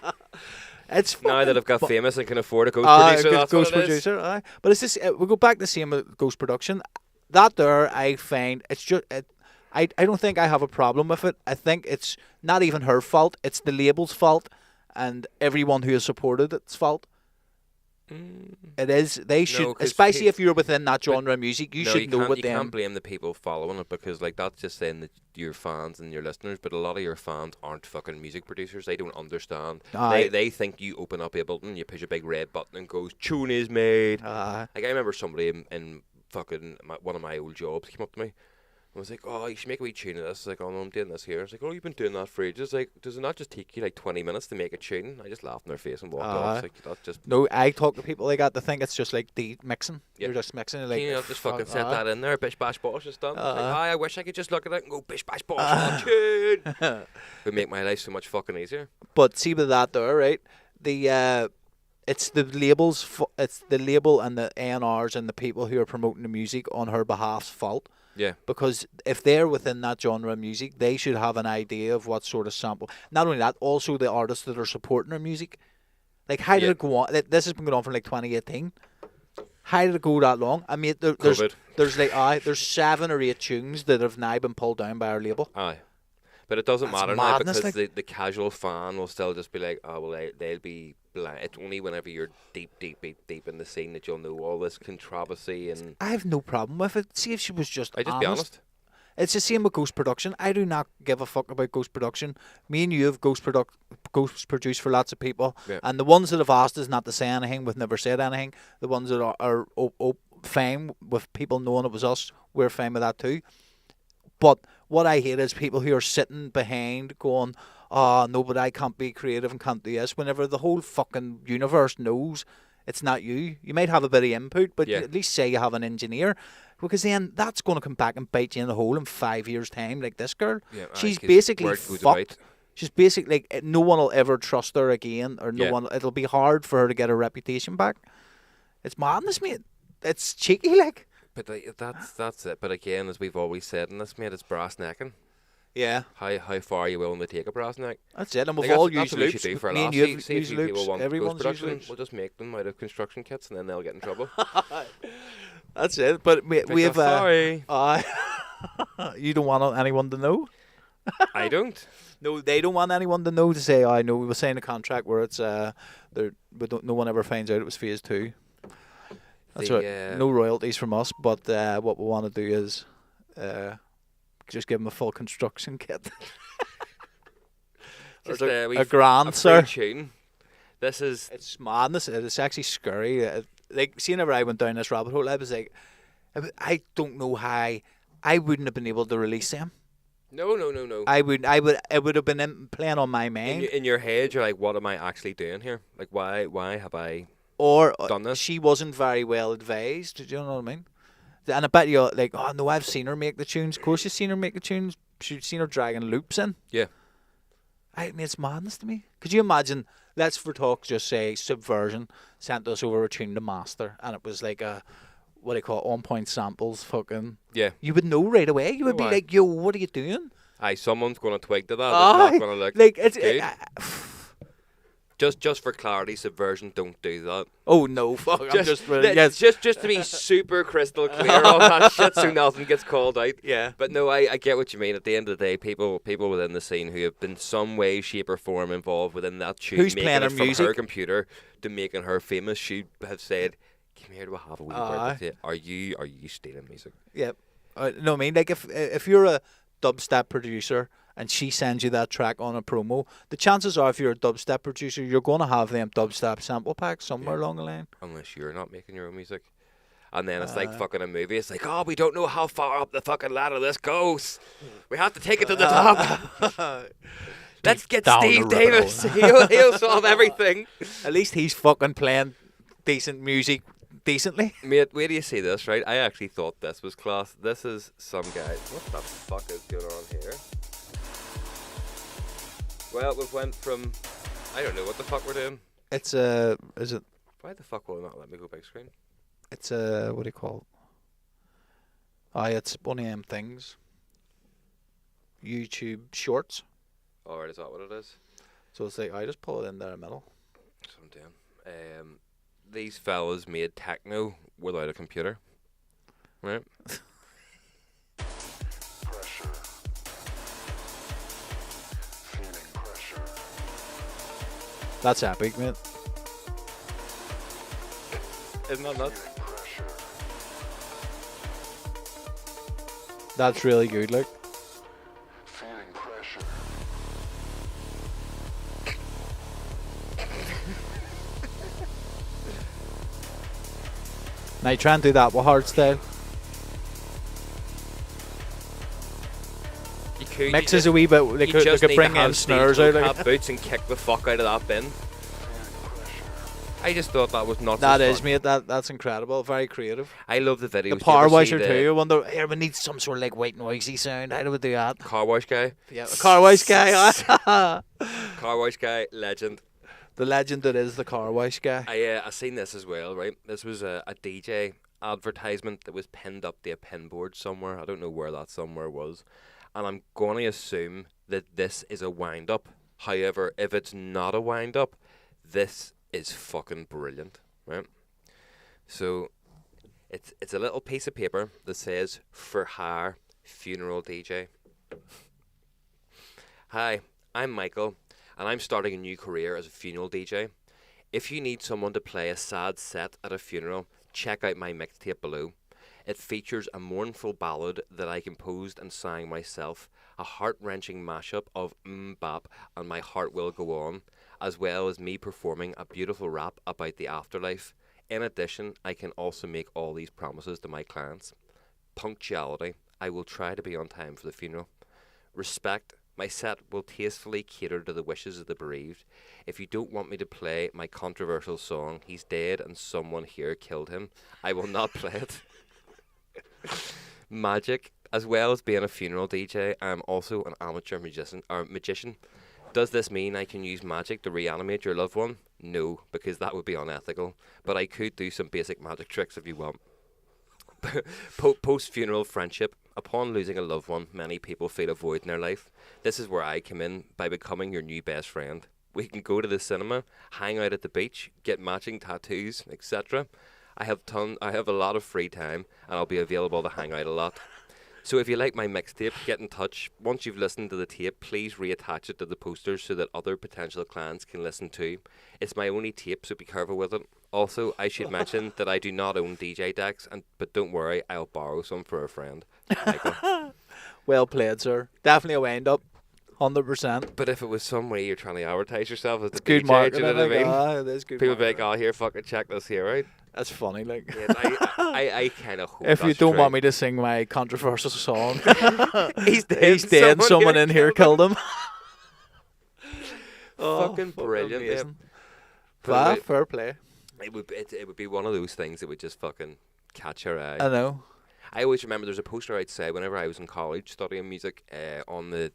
It's Now that fucking I've got fu- famous and can afford a ghost producer, that's ghost what it is. producer, aye. But it's this. We go back to the same with ghost production. That there, I find it's just. I don't think I have a problem with it. I think it's not even her fault. It's the label's fault, and everyone who has supported it's fault. It is. They should, 'cause especially if you're within that genre of music, you No, should know what you them. can't blame the people following it, because like that's just saying that your fans and your listeners, but a lot of your fans aren't fucking music producers. They don't understand. Aye. They think you open up Ableton, you push a big red button and goes, tune is made. Aye. Like, I remember somebody in fucking one of my old jobs came up to me. I was like, oh, you should make a wee tune of this. I was like, oh, no, I'm doing this here. I was like, oh, you've been doing that for ages. Like, does it not just take you like 20 minutes to make a tune? I just laughed in their face and walked off. Aye. It's like, that's just... No, I talk to people like that. They think it's just like mixing. Yeah. You're just mixing. Like, Can you not just fucking set aye. that in there? Bish bash bosh, it's done. It's like, Uh-huh. aye, I wish I could just look at it and go bish bash bosh on tune. Would make my life so much fucking easier. But see with that there, right? The it's the labels. It's the label and the A&Rs and the people who are promoting the music on her behalf's fault. Yeah. Because if they're within that genre of music, they should have an idea of what sort of sample. Not only that, also the artists that are supporting her music. Like, how did it go on? This has been going on from like 2018. How did it go that long? I mean, there's like there's 7 or 8 tunes that have now been pulled down by our label. Aye. But it doesn't matter now madness, because like. the casual fan will still just be like, oh, well, they'll be blind. It's only whenever you're deep in the scene that you'll know all this controversy. And I have no problem with it. See if she was just I just be honest. It's the same with Ghost Production. I do not give a fuck about Ghost Production. Me and you have Ghost produced for lots of people. Yeah. And the ones that have asked us not to say anything, we've never said anything. The ones that are fine with people knowing it was us, we're fine with that too. But what I hate is people who are sitting behind going, oh, no, but I can't be creative and can't do this, whenever the whole fucking universe knows it's not you. You might have a bit of input, but Yeah. at least say you have an engineer, because then that's going to come back and bite you in the hole in 5 years' time, like this girl. Yeah, She's 'cause basically word goes fucked. about. She's basically, like, no one will ever trust her again, or no Yeah. one. It'll be hard for her to get her reputation back. It's madness, mate. It's cheeky, like. But that's it. But again, as we've always said in this, mate, it's brass necking. Yeah, How far are you willing to take a brass neck? that's it. And we've Like, all that's used what we loops. should do for a Me laugh. and you See have if used you people loops. want Everyone's Ghost used Production. loops. We'll just make them out of construction kits and then they'll get in trouble. That's it. But we have. Sorry. You don't want anyone to know. I don't. No, they don't want anyone to know, to say, I know we were saying a contract where it's no one ever finds out it was phase 2. That's right. No royalties from us, but what we want to do is just give them a full construction kit. Just a grand, sir. Tune. This is. It's madness. It's actually scary. Like, see, whenever I went down this rabbit hole, I was like, I don't know how I wouldn't have been able to release them. No. It would have been playing on my mind. In your head, you're like, what am I actually doing here? Like, why have I Or done this? she wasn't very well advised. Do you know what I mean? And I bet you're like, oh no, I've seen her make the tunes. Of course, you've seen her make the tunes. You've seen her dragging loops in. Yeah. I mean, it's madness to me. Could you imagine? Let's for talk just say Subversion sent us over a tune to master, and it was like a, what do you call it, on-point samples, fucking. Yeah. You would know right away. You would be aye. like, yo, what are you doing? Aye, someone's going to twig to that. Aye. It's not going to look Like, it's good. Just for clarity, Subversion don't do that. oh no, fuck! I'm just yes. just to be super crystal clear on that shit, so nothing gets called out. Yeah. But no, I get what you mean. At the end of the day, people within the scene who have been some way, shape, or form involved within that tune, Who's making playing it her from music? her computer to making her famous, should have said, "Come here to have a wee word with you. Are you stealing music?" Yeah. No, I mean, like, if you're a dubstep producer and she sends you that track on a promo, the chances are, if you're a dubstep producer, you're going to have them dubstep sample packs somewhere along the line. Unless you're not making your own music. And then it's like fucking a movie. It's like, oh, we don't know how far up the fucking ladder this goes. We have to take it to the top. Let's get down Steve the rabbit Davis. He'll solve everything. At least he's fucking playing decent music decently. Mate, where do you see this, right? I actually thought this was class. This is some guy. What the fuck is going on here? Well, we've went from... I don't know what the fuck we're doing. It's is it? Why the fuck will it not let me go big screen? It's what do you call it? Aye, it's one of them things. YouTube Shorts. Alright, is that what it is? So it's like, I just pull it in there in the middle. That's what I'm doing. These fellas made techno without a computer. Right? Pressure. Feeling pressure. That's epic, mate. Isn't that nuts? Feeling pressure. That's really good, like. Feeling pressure. Now you try and do that with hard style. You could. Mixes a wee bit. They could bring in snares out. Like. Boots and kick the fuck out of that bin. I just thought that was not. That is, mate. That's incredible. Very creative. I love the videos. The power washer too. I wonder, here we need some sort of like white noisy sound. How do we do that? Car wash guy. Yeah, car wash guy. Car wash guy, legend. The legend that is the car wash guy. I seen this as well, right? This was a DJ advertisement that was pinned up to a pinboard somewhere. I don't know where that somewhere was. And I'm going to assume that this is a wind-up. However, if it's not a wind-up, this is fucking brilliant, right? So it's a little piece of paper that says "For hire funeral DJ." Hi, I'm Michael, and I'm starting a new career as a funeral DJ. If you need someone to play a sad set at a funeral, check out my mixtape below. It features a mournful ballad that I composed and sang myself, a heart-wrenching mashup of Bap and My Heart Will Go On, as well as me performing a beautiful rap about the afterlife. In addition, I can also make all these promises to my clients. Punctuality, I will try to be on time for the funeral. Respect, my set will tastefully cater to the wishes of the bereaved. If you don't want me to play my controversial song, He's Dead and Someone Here Killed Him, I will not play it. Magic, as well as being a funeral DJ, I am also an amateur magician. Does this mean I can use magic to reanimate your loved one? No, because that would be unethical. But I could do some basic magic tricks if you want. Post-funeral friendship. Upon losing a loved one, many people feel a void in their life. This is where I come in by becoming your new best friend. We can go to the cinema, hang out at the beach, get matching tattoos, etc. I have a lot of free time, and I'll be available to hang out a lot. So if you like my mixtape, get in touch. Once you've listened to the tape, please reattach it to the posters so that other potential clients can listen too. It's my only tape, so be careful with it. Also, I should mention that I do not own DJ decks, but don't worry, I'll borrow some for a friend. Michael. Well played, sir. Definitely a wind up. 100%. But if it was some way you're trying to advertise yourself as the Good DJ, marketing, do you know what I mean? it is good People be like, marketing. oh, here, fucking check this here, right? That's funny, like. Yeah, I kind of hope If you that's don't true. want me to sing my controversial song, He's dead. he's dead. Someone in here killed him. Fucking brilliant. Yeah. Amazing. But Fair play. it would be one of those things that would just fucking catch your eye. I know. I always remember there's a poster outside whenever I was in college studying music on there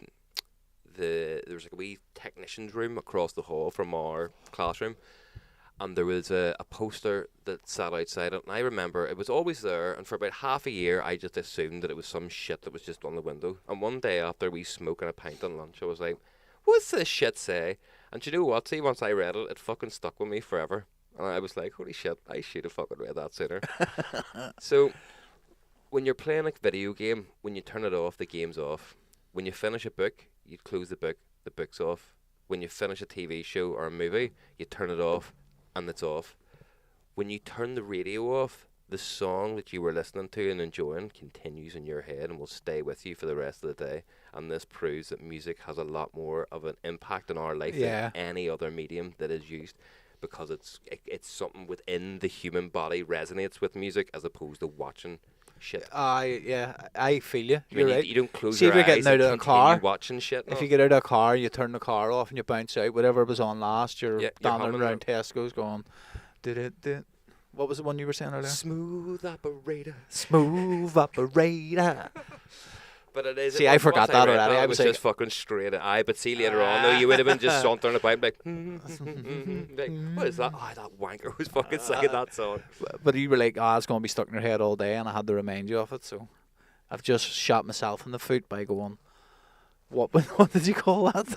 was like a wee technician's room across the hall from our classroom, and there was a poster that sat outside it, and I remember it was always there, and for about half a year I just assumed that it was some shit that was just on the window. And one day after we smoking a pint on lunch, I was like, what's this shit say? And do you know what? See, once I read it, it fucking stuck with me forever. And I was like, holy shit, I should have fucking read that sooner. So, when you're playing a video game, when you turn it off, the game's off. When you finish a book, you close the book's off. When you finish a TV show or a movie, you turn it off, and it's off. When you turn the radio off, the song that you were listening to and enjoying continues in your head and will stay with you for the rest of the day. And this proves that music has a lot more of an impact in our life than any other medium that is used, because it's something within the human body resonates with music as opposed to watching shit. I feel you. You're right. You don't close See, your if you're eyes getting out and of a continue car, watching shit. if you get out of a car, you turn the car off and you bounce out. Whatever was on last, you're standing humming around Tesco's going, did. What was the one you were saying earlier? Smooth operator. Smooth operator. But it is. See, I forgot that already. I It was was like, just fucking straight. But see, later on, though, you would have been just sauntering about like, like, what is that? Oh, that wanker was fucking singing that song. but you were like, it's going to be stuck in your head all day, and I had to remind you of it. So I've just shot myself in the foot by going, what did you call that?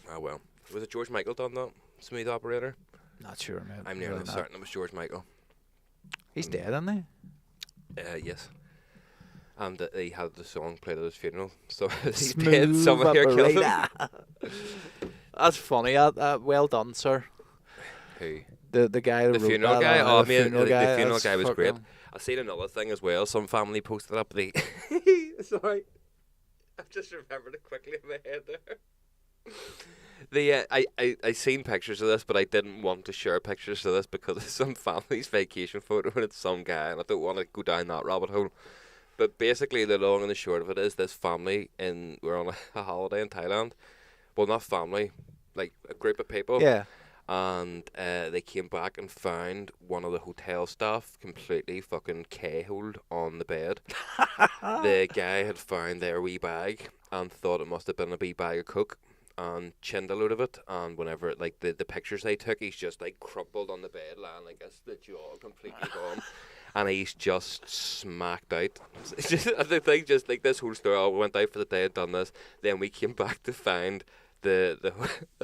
Oh well, was it George Michael done that? Smooth operator. Not sure, man. I'm nearly certain it was George Michael. He's dead, isn't he? Yes. And he had the song played at his funeral. So he's Smooth dead. Someone here killed him. operator. That's funny. Well done, sir. Who? The guy who The wrote funeral that, guy? the The funeral that's guy was great. fucking- I seen another thing as well. Some family posted up the. Sorry, I've just remembered it quickly in my head there. I seen pictures of this, but I didn't want to share pictures of this because it's some family's vacation photo and it's some guy, and I don't want to go down that rabbit hole. But basically, the long and the short of it is this family we're on a holiday in Thailand. Well, not family, like a group of people. Yeah. And they came back and found one of the hotel staff completely fucking K-holed on the bed. The guy had found their wee bag and thought it must have been a wee bag of coke and chinned a load of it. And whenever, like, the pictures they took, he's just, like, crumpled on the bed, lying like this, the jaw completely gone. And he's just smacked out. It's just, the thing, just like this whole story, we went out for the day and done this. Then we came back to find the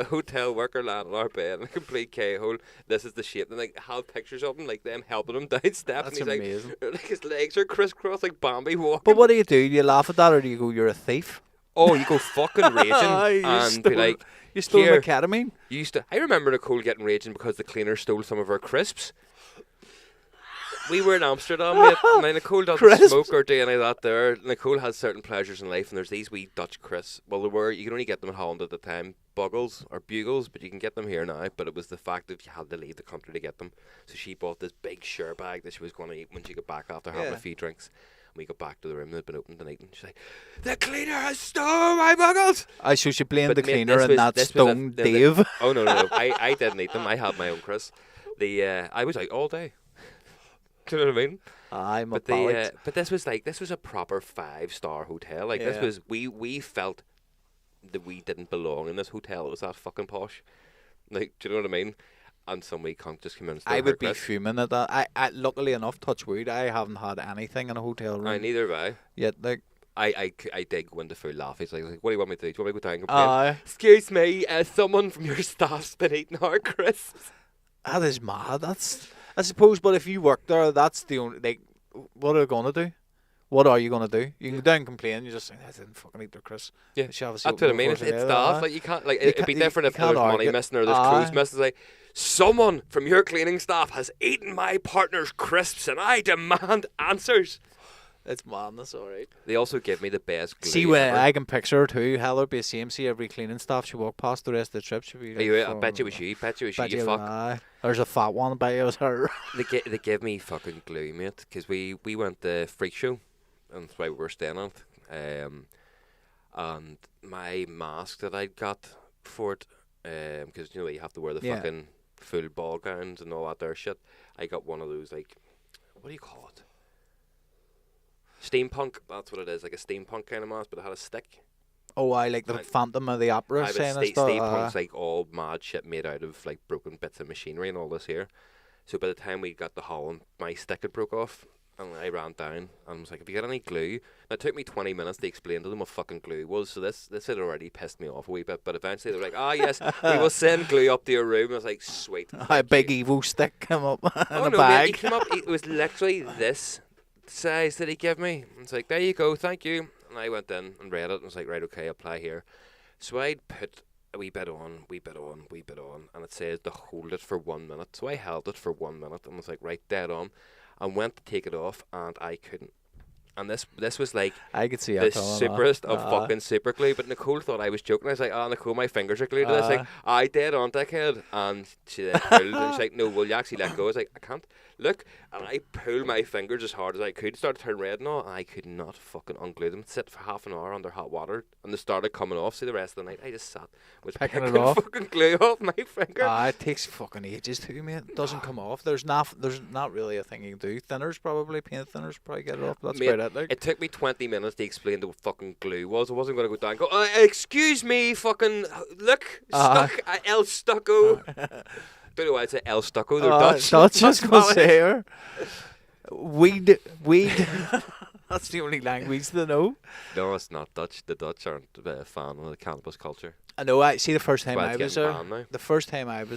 hotel worker lying on our bed in a complete K-hole. This is the shape. And like have pictures of him, like them helping him down steps. That's and he's amazing. Like his legs are crisscrossed like Bambi walking. But what do? You laugh at that, or do you go, you're a thief? Oh, you go fucking raging and be like, you stole here, ketamine? I remember Nicole getting raging because the cleaner stole some of her crisps. We were in Amsterdam, mate. Now, Nicole doesn't smoke or do any of that there. Nicole has certain pleasures in life, and there's these wee Dutch crisps. Well, you can only get them in Holland at the time. Buggles or Bugles, but you can get them here now. But it was the fact that you had to leave the country to get them. So she bought this big share bag that she was going to eat when she got back after having a few drinks. And we got back to the room that had been opened tonight, and she's like, "The cleaner has stolen my Buggles!" So she blamed the cleaner and not Stone Dave. Oh, no. I didn't eat them. I had my own crisps. I was out all day. Do you know what I mean? But this was a proper 5-star hotel. Like this was we felt that we didn't belong in this hotel. It was that fucking posh. Like, do you know what I mean? And some wee cunt just came in and stole I her would be crisps. fuming at that. I luckily enough, touch wood, I haven't had anything in a hotel room. Neither have I. Yet, like. I did go into full laugh. He's like, what do you want me to do? Do you want me to go down and complain? Aye. Excuse me, someone from your staff's been eating our crisps. That is mad. I suppose, but if you work there, that's the only, like, what are you going to do? What are you going to do? You can go down and complain, you just say, I didn't fucking eat their crisps. Yeah, that's what I mean. It's staff. Like, you can't, like, it'd be different if there was money missing or there's clothes missing. It's like, someone from your cleaning staff has eaten my partner's crisps and I demand answers. It's madness, alright. They also give me the best glue. See, when I can picture her too, Heather be the same. See, every cleaning staff she walk past the rest of the trip, she'd be like, I bet you it was you. You fuck. There's a fat one, I bet it was her. They give me fucking glue, mate, because we went to Freak Show, and that's why we were staying at. And my mask that I got for it, because you have to wear the fucking full ball gowns and all that there shit. I got one of those, like, what do you call it? Steampunk, that's what it is, like a steampunk kind of mask, but it had a stick. Oh, I like the Phantom of the Opera saying and stuff. Steampunk's like all mad shit made out of like broken bits of machinery and all this here. So by the time we got to Holland, my stick had broke off, and I ran down and was like, "Have you got any glue?" And it took me 20 minutes to explain to them what fucking glue was. So this had already pissed me off a wee bit. But eventually they were like, "Ah, yes, we will send glue up to your room." And I was like, "Sweet." A big evil stick came up in a no, bag. Mate, he came up. It was literally this size that he gave me. It's like, "There you go, thank you." And I went in and read it and was like, "Right, okay, apply here." So I'd put a wee bit on, and it says to hold it for 1 minute. So I held it for 1 minute and was like, right, dead on, and went to take it off, and I couldn't. And this was like I could see the superest of fucking super glue. But Nicole thought I was joking. I was like, "Oh, Nicole, my fingers are glued to this." Like, I dead on, dickhead. And she then pulled, and she's like, "No, will you actually let go?" I was like, "I can't." Look, and I pulled my fingers as hard as I could, started to turn red and all, and I could not fucking unglue them. Sit for half an hour under hot water, and they started coming off. See, the rest of the night, I just sat, was picking it off, fucking glue off my finger. It takes fucking ages too, mate. It doesn't come off. There's not really a thing you can do. Thinners probably, paint thinners probably get it off. That's about it. Like. It took me 20 minutes to explain what fucking glue was. I wasn't going to go down and go, "Excuse me, fucking, look, El Stucco." Don't know why it's El Stucco. They're Dutch. Dutch, I was going to say her. Weed. That's the only language they know. No, it's not Dutch. The Dutch aren't a fan of the cannabis culture. I know. I see. The first time I was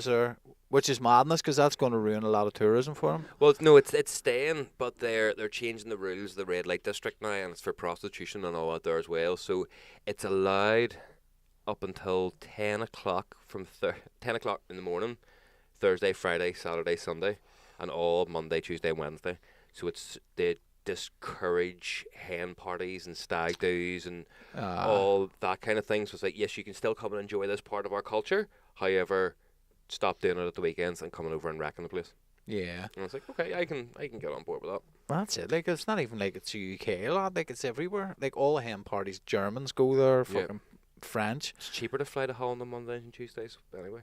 there, which is madness because that's going to ruin a lot of tourism for them. Well, no, it's staying, but they're changing the rules of the red light district now, and it's for prostitution and all that there as well. So it's allowed up until 10 o'clock 10 o'clock in the morning. Thursday, Friday, Saturday, Sunday, and all Monday, Tuesday, Wednesday. So they discourage hen parties and stag do's and all that kind of thing. So it's like, yes, you can still come and enjoy this part of our culture. However, stop doing it at the weekends and coming over and wrecking the place. Yeah. And I was like, okay, I can get on board with that. That's it. Like, it's not even like it's UK a lot. Like, it's everywhere. Like, all the hen parties, Germans go there, fucking French. It's cheaper to fly to Holland on Mondays and Tuesdays, anyway.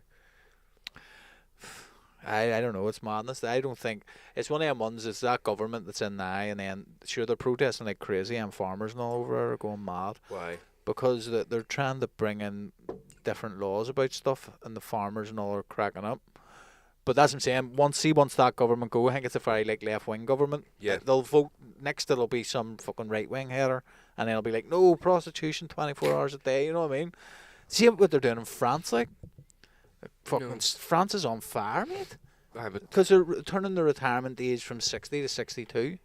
I don't know, it's madness. I don't think it's one of them ones. It's that government that's in now, and then sure they're protesting like crazy, and farmers and all over are going mad. Why? Because they're trying to bring in different laws about stuff, and the farmers and all are cracking up. But that's what I'm saying. Once that government go, I think it's a very like left wing government. Yeah. They'll vote next. It'll be some fucking right wing header, and then it'll be like, no prostitution 24 hours a day. You know what I mean? See what they're doing in France, like fucking France is on fire, mate. Because they're turning the retirement age from 60 to 62.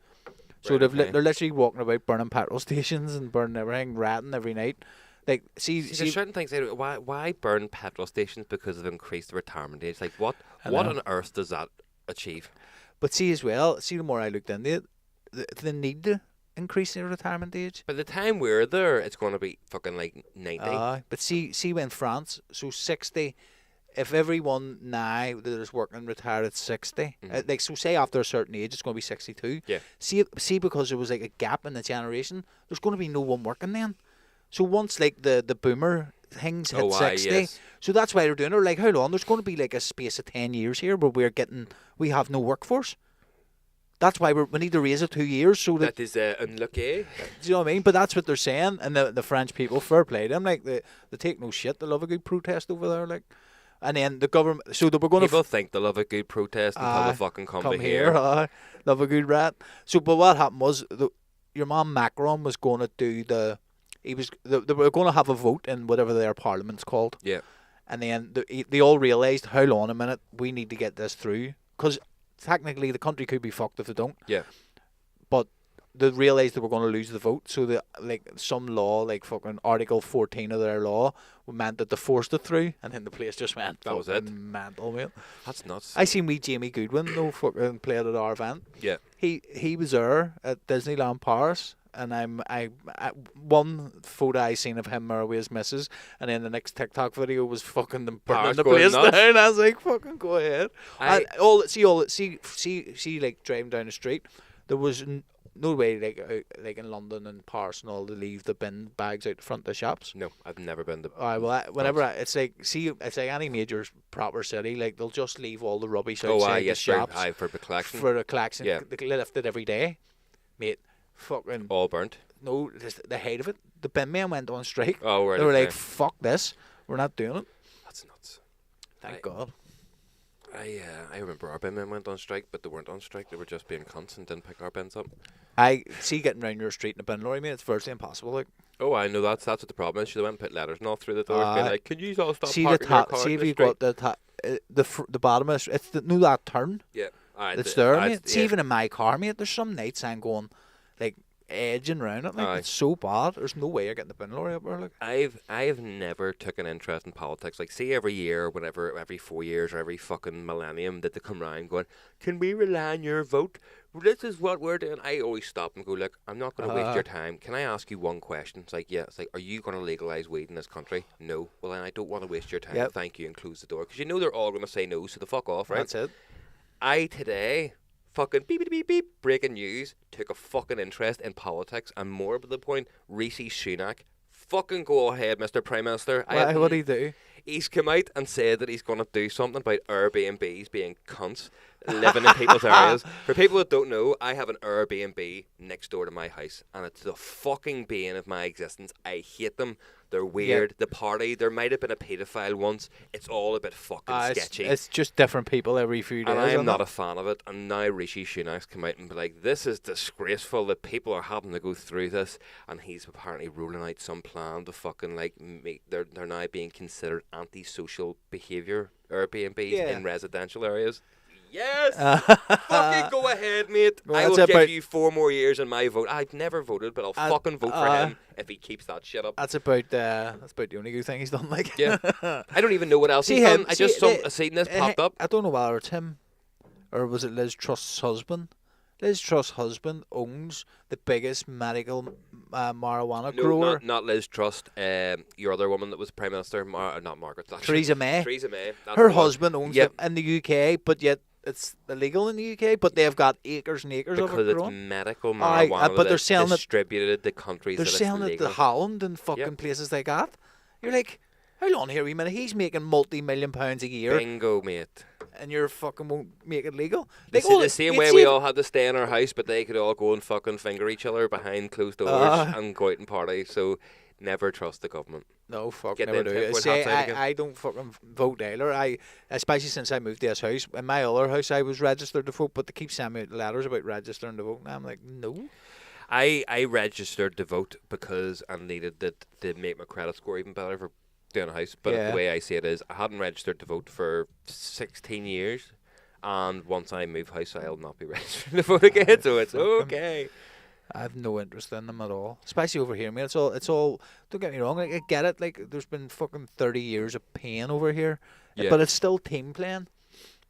So Right, they're literally walking about burning petrol stations and burning everything, ratting every night. Like, see, there's certain things. Why burn petrol stations because of increased retirement age? Like, what on earth does that achieve? But see as well, the more I looked into it, the need to increase the retirement age. By the time we're there, it's going to be fucking like 90. But see in France, so 60. If everyone now that is working retired at 60, like so, say after a certain age, it's going to be 62. Yeah. See, because there was like a gap in the generation, there's going to be no one working then. So once like the boomer things hit 60, yes. So that's why they're doing it. Like, how long? There's going to be like a space of 10 years here where we have no workforce. That's why we need to raise it 2 years. So that is unlucky. Do you know what I mean? But that's what they're saying, and the French people, fair play to them. Like they take no shit. They love a good protest over there. Like, and then the government. So they were going People think they love a good protest until they fucking come to here. Love a good rat. So, but what happened was your man Macron was going to do they were going to have a vote in whatever their parliament's called. Yeah. And then they all realised, hold on a minute, we need to get this through. Because technically the country could be fucked if they don't. Yeah. But they realised they were going to lose the vote. So some law, like fucking Article 14 of their law, meant that they forced it through. And then the place just went, that was it. Mental, mate. That's nuts. I seen Jamie Goodwin, though, fucking played at our event. Yeah. He was there at Disneyland Paris. And one photo I seen of him or with his missus, and then the next TikTok video was fucking them burning the place down. I was like, fucking go ahead. See, like driving down the street, there was no way like in London and Paris and all to leave the bin bags out the front of the shops. No, I've never been to. It's like any major proper city, like they'll just leave all the rubbish outside the shops for the collection. For the collection, yeah. They lift it every day, mate. Fucking all burnt. No, the height of it. The bin men went on strike. Oh, right. They were like, "Fuck this, we're not doing it." That's nuts. Thank God. I remember our bin men went on strike, but they weren't on strike. They were just being cunts and didn't pick our bins up. I see getting round your street in a bin lorry, mate. It's virtually impossible. Like. Oh, I know that's what the problem is. They went and put letters and all through the door, being like, "Can you all stop see parking your car?" See if you got the bottom of it's that turn. Yeah. It's there, mate. It's even in my car, mate. There's some nights I'm going like edging around it. Like it's so bad. There's no way you're getting the bin lorry up there. Like I've never took an interest in politics. Like, see, every year, whatever, every 4 years or every fucking millennium that they come round going, "Can we rely on your vote? This is what we're doing." I always stop and go, "Look, I'm not going to waste your time. Can I ask you one question?" It's like, yeah. It's like, are you going to legalise weed in this country? No. Well, then I don't want to waste your time. Yep. Thank you, and close the door, because you know they're all going to say no. So the fuck off, right? That's it. I today. Fucking beep beep beep beep. Breaking news. Took a fucking interest in politics, and more to the point, Rishi Sunak. Fucking go ahead, Mr. Prime Minister. What did he do? He's come out and said that he's going to do something about Airbnbs being cunts living in people's areas. For people that don't know, I have an Airbnb next door to my house, and it's the fucking bane of my existence. I hate them. They're weird. Yep. The party, there might have been a paedophile once. It's all a bit fucking sketchy. It's just different people every few days. And I am not a fan of it. And now Rishi Sunak's come out and be like, "This is disgraceful that people are having to go through this." And he's apparently rolling out some plan to fucking like make they're now being considered antisocial behaviour Airbnbs in residential areas. Yes! Fucking go ahead, mate. Well, I will give you 4 more years in my vote. I've never voted, but I'll fucking vote for him if he keeps that shit up. That's about the only good thing he's done. Like, yeah. I don't even know what else he's done. I just seen this popped up. I don't know whether it's him or was it Liz Truss's husband. Liz Truss's husband owns the biggest medical marijuana grower. Not Liz Truss. Your other woman that was Prime Minister, not Margaret Thatcher. Theresa May. Theresa May. Her husband owns them in the UK, but yet it's illegal in the UK. But they've got acres and acres of it because it's medical marijuana. But they're selling distributed to countries. They're selling it to Holland and fucking places like that. You're like, hold on here a minute. He's making multi-million pounds a year. Bingo, mate. And you fucking won't make it legal. Like, the same way we all had to stay in our house, but they could all go and fucking finger each other behind closed doors and go out and party. So never trust the government. No, never do. I don't fucking vote either. Especially since I moved to this house. In my other house, I was registered to vote, but they keep sending me letters about registering to vote. And I'm like, no. I registered to vote because I needed to make my credit score even better for stay in a house. But the way I see it is, I hadn't registered to vote for 16 years. And once I move house, I'll not be registered to vote again, so it's okay. I have no interest in them at all, especially over here, mate. It's all. Don't get me wrong. Like, I get it. Like, there's been fucking 30 years of pain over here, but it's still team playing.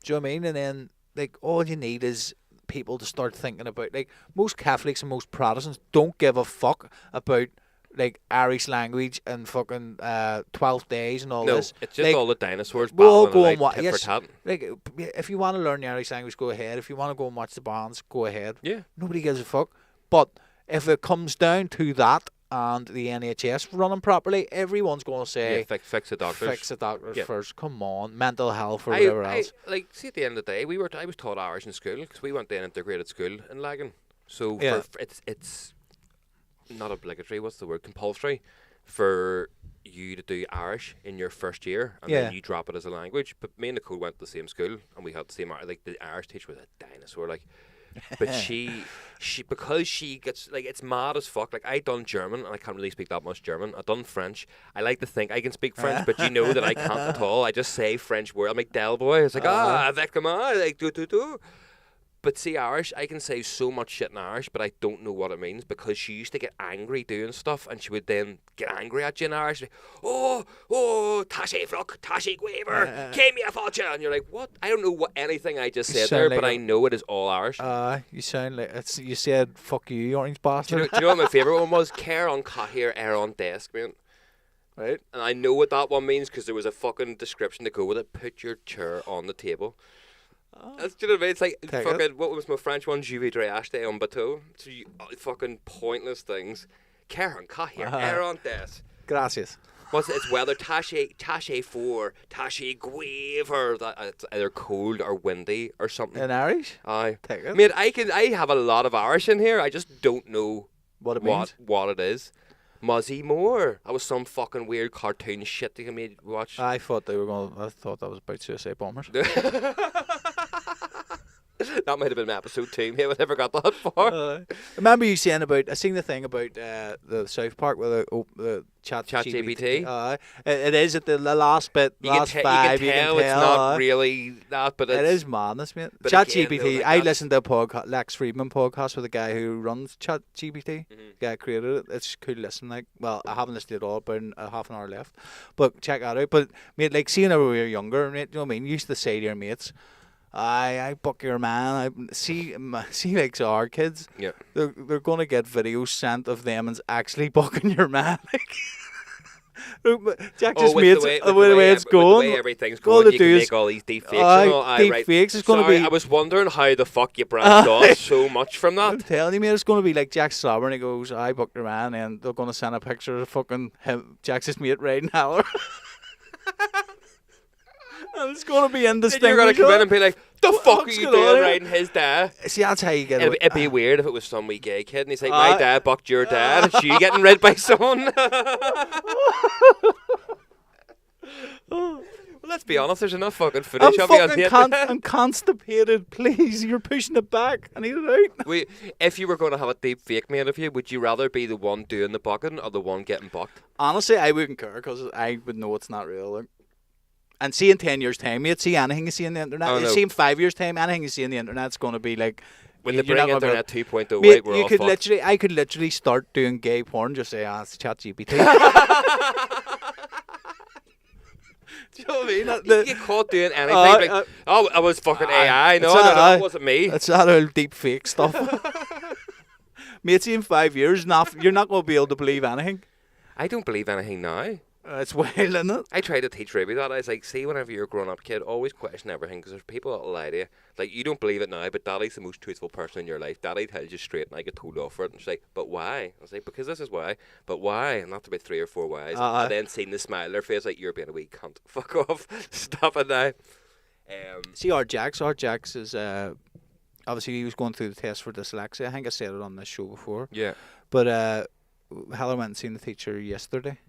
Do you know what I mean? And then, like, all you need is people to start thinking about. Like, most Catholics and most Protestants don't give a fuck about, like, Irish language and fucking 12 days and all this. No, it's just like, all the dinosaurs we'll all battling go it and out tit yes, for tat. like, if you want to learn the Irish language, go ahead. If you want to go and watch the bands, go ahead. Yeah. Nobody gives a fuck. But if it comes down to that and the NHS running properly, everyone's going to say, fix the doctors. Fix the doctors first. Come on, mental health or whatever else. Like, see, at the end of the day, I was taught Irish in school because we went to an integrated school in Lagan. So it's not obligatory. What's the word? Compulsory for you to do Irish in your first year, and then you drop it as a language. But me and Nicole went to the same school, and we had the same. Like, the Irish teacher was a dinosaur. Like, but she because she gets, like, it's mad as fuck. Like, I done German and I can't really speak that much German. I done French. I like to think I can speak French, but you know that I can't at all. I just say French words. I'm like Del Boy. It's like avec comment, like do. But see, Irish, I can say so much shit in Irish, but I don't know what it means because she used to get angry doing stuff, and she would then get angry at you in Irish. Like, oh, tashi flock, tashi guaver, came here for you. And you're like, what? I don't know what anything I just said there, but I know it is all Irish. You sound like you said, fuck you orange bastard. Do you know what my favourite one was? Care on cahir, air on desk, man. Right? And I know what that one means because there was a fucking description to go with it. Put your chair on the table. That's, do you know what I mean? It's like fucking, what was my French one? Je voudrais acheter un bateau. So fucking pointless things. Care on cahir, air on desk. Gracias. What's it? It's weather tache for, tache guave, or that it's either cold or windy or something. In Irish? Aye. Take it. Mate, I have a lot of Irish in here. I just don't know what it means. What it is. Muzzy Moore. That was some fucking weird cartoon shit that you made watch. I thought that was about suicide bombers. That might have been episode 2. Maybe I never got that far. Remember you saying about, I seen the thing about the South Park with the chat GPT. It is at the last bit, last 5. You can tell it's not really that, but it is madness, mate. Chat GPT. Like, I listened to a podcast, Lex Friedman podcast with a guy who runs Chat GPT. The guy created it. It's cool to listen. Like, well, I haven't listened to it all, about half an hour left, but check that out. But mate, like, seeing when we were younger, mate, you know what I mean? You used to say to your mates, I buck your man. See, like, so our kids, they're gonna get videos sent of them and actually bucking your man. Jack just made the way it's going. The way everything's going, you can make all these deep fakes. Deep fakes is going to be. I was wondering how the fuck you branched off so much from that. I'm telling you, mate, it's going to be like Jack Slobber, and he goes, I bucked your man, and they're going to send a picture of fucking him, Jack's mate riding Howler. And it's going to be indistinguishable. Then you're going to come in and be like, the fuck are you doing riding his dad? See, that's how you get it. It'd be weird if it was some wee gay kid and he's like, my dad bucked your dad. Is you getting rid by someone? Well, let's be honest, there's enough fucking footage of you on the internet. I'm constipated, please. You're pushing it back. I need it out. If you were going to have a deep fake made of you, would you rather be the one doing the bucking or the one getting bucked? Honestly, I wouldn't care because I would know it's not real. Like. And see in 10 years' time, you'd see anything you see on the internet. Oh, no. See in 5 years' time, anything you see on the internet's going to be like. When they bring internet 2.0, mate, we're all fucked. I could literally start doing gay porn, just say, it's ChatGPT. Do you know what I mean? You get caught doing anything. I was fucking AI. No, that wasn't me. It's that old deep fake stuff. Mate, see in 5 years, you're not going to be able to believe anything. I don't believe anything now. It's wild, isn't it? I tried to teach Ruby that. I was like, see, whenever you're a grown-up kid, always question everything because there's people that'll lie to you. Like, you don't believe it now, but Daddy's the most truthful person in your life. Daddy tells you straight, and I get told off for it. And she's like, but why? I was like, because this is why. But why? And that's about 3 or 4 whys. And then seeing the smile on their face, like, you're being a wee cunt. Fuck off. Stop it now. See, our Jax is, obviously, he was going through the test for dyslexia. I think I said it on this show before. Yeah. But Heather went and seen the teacher yesterday.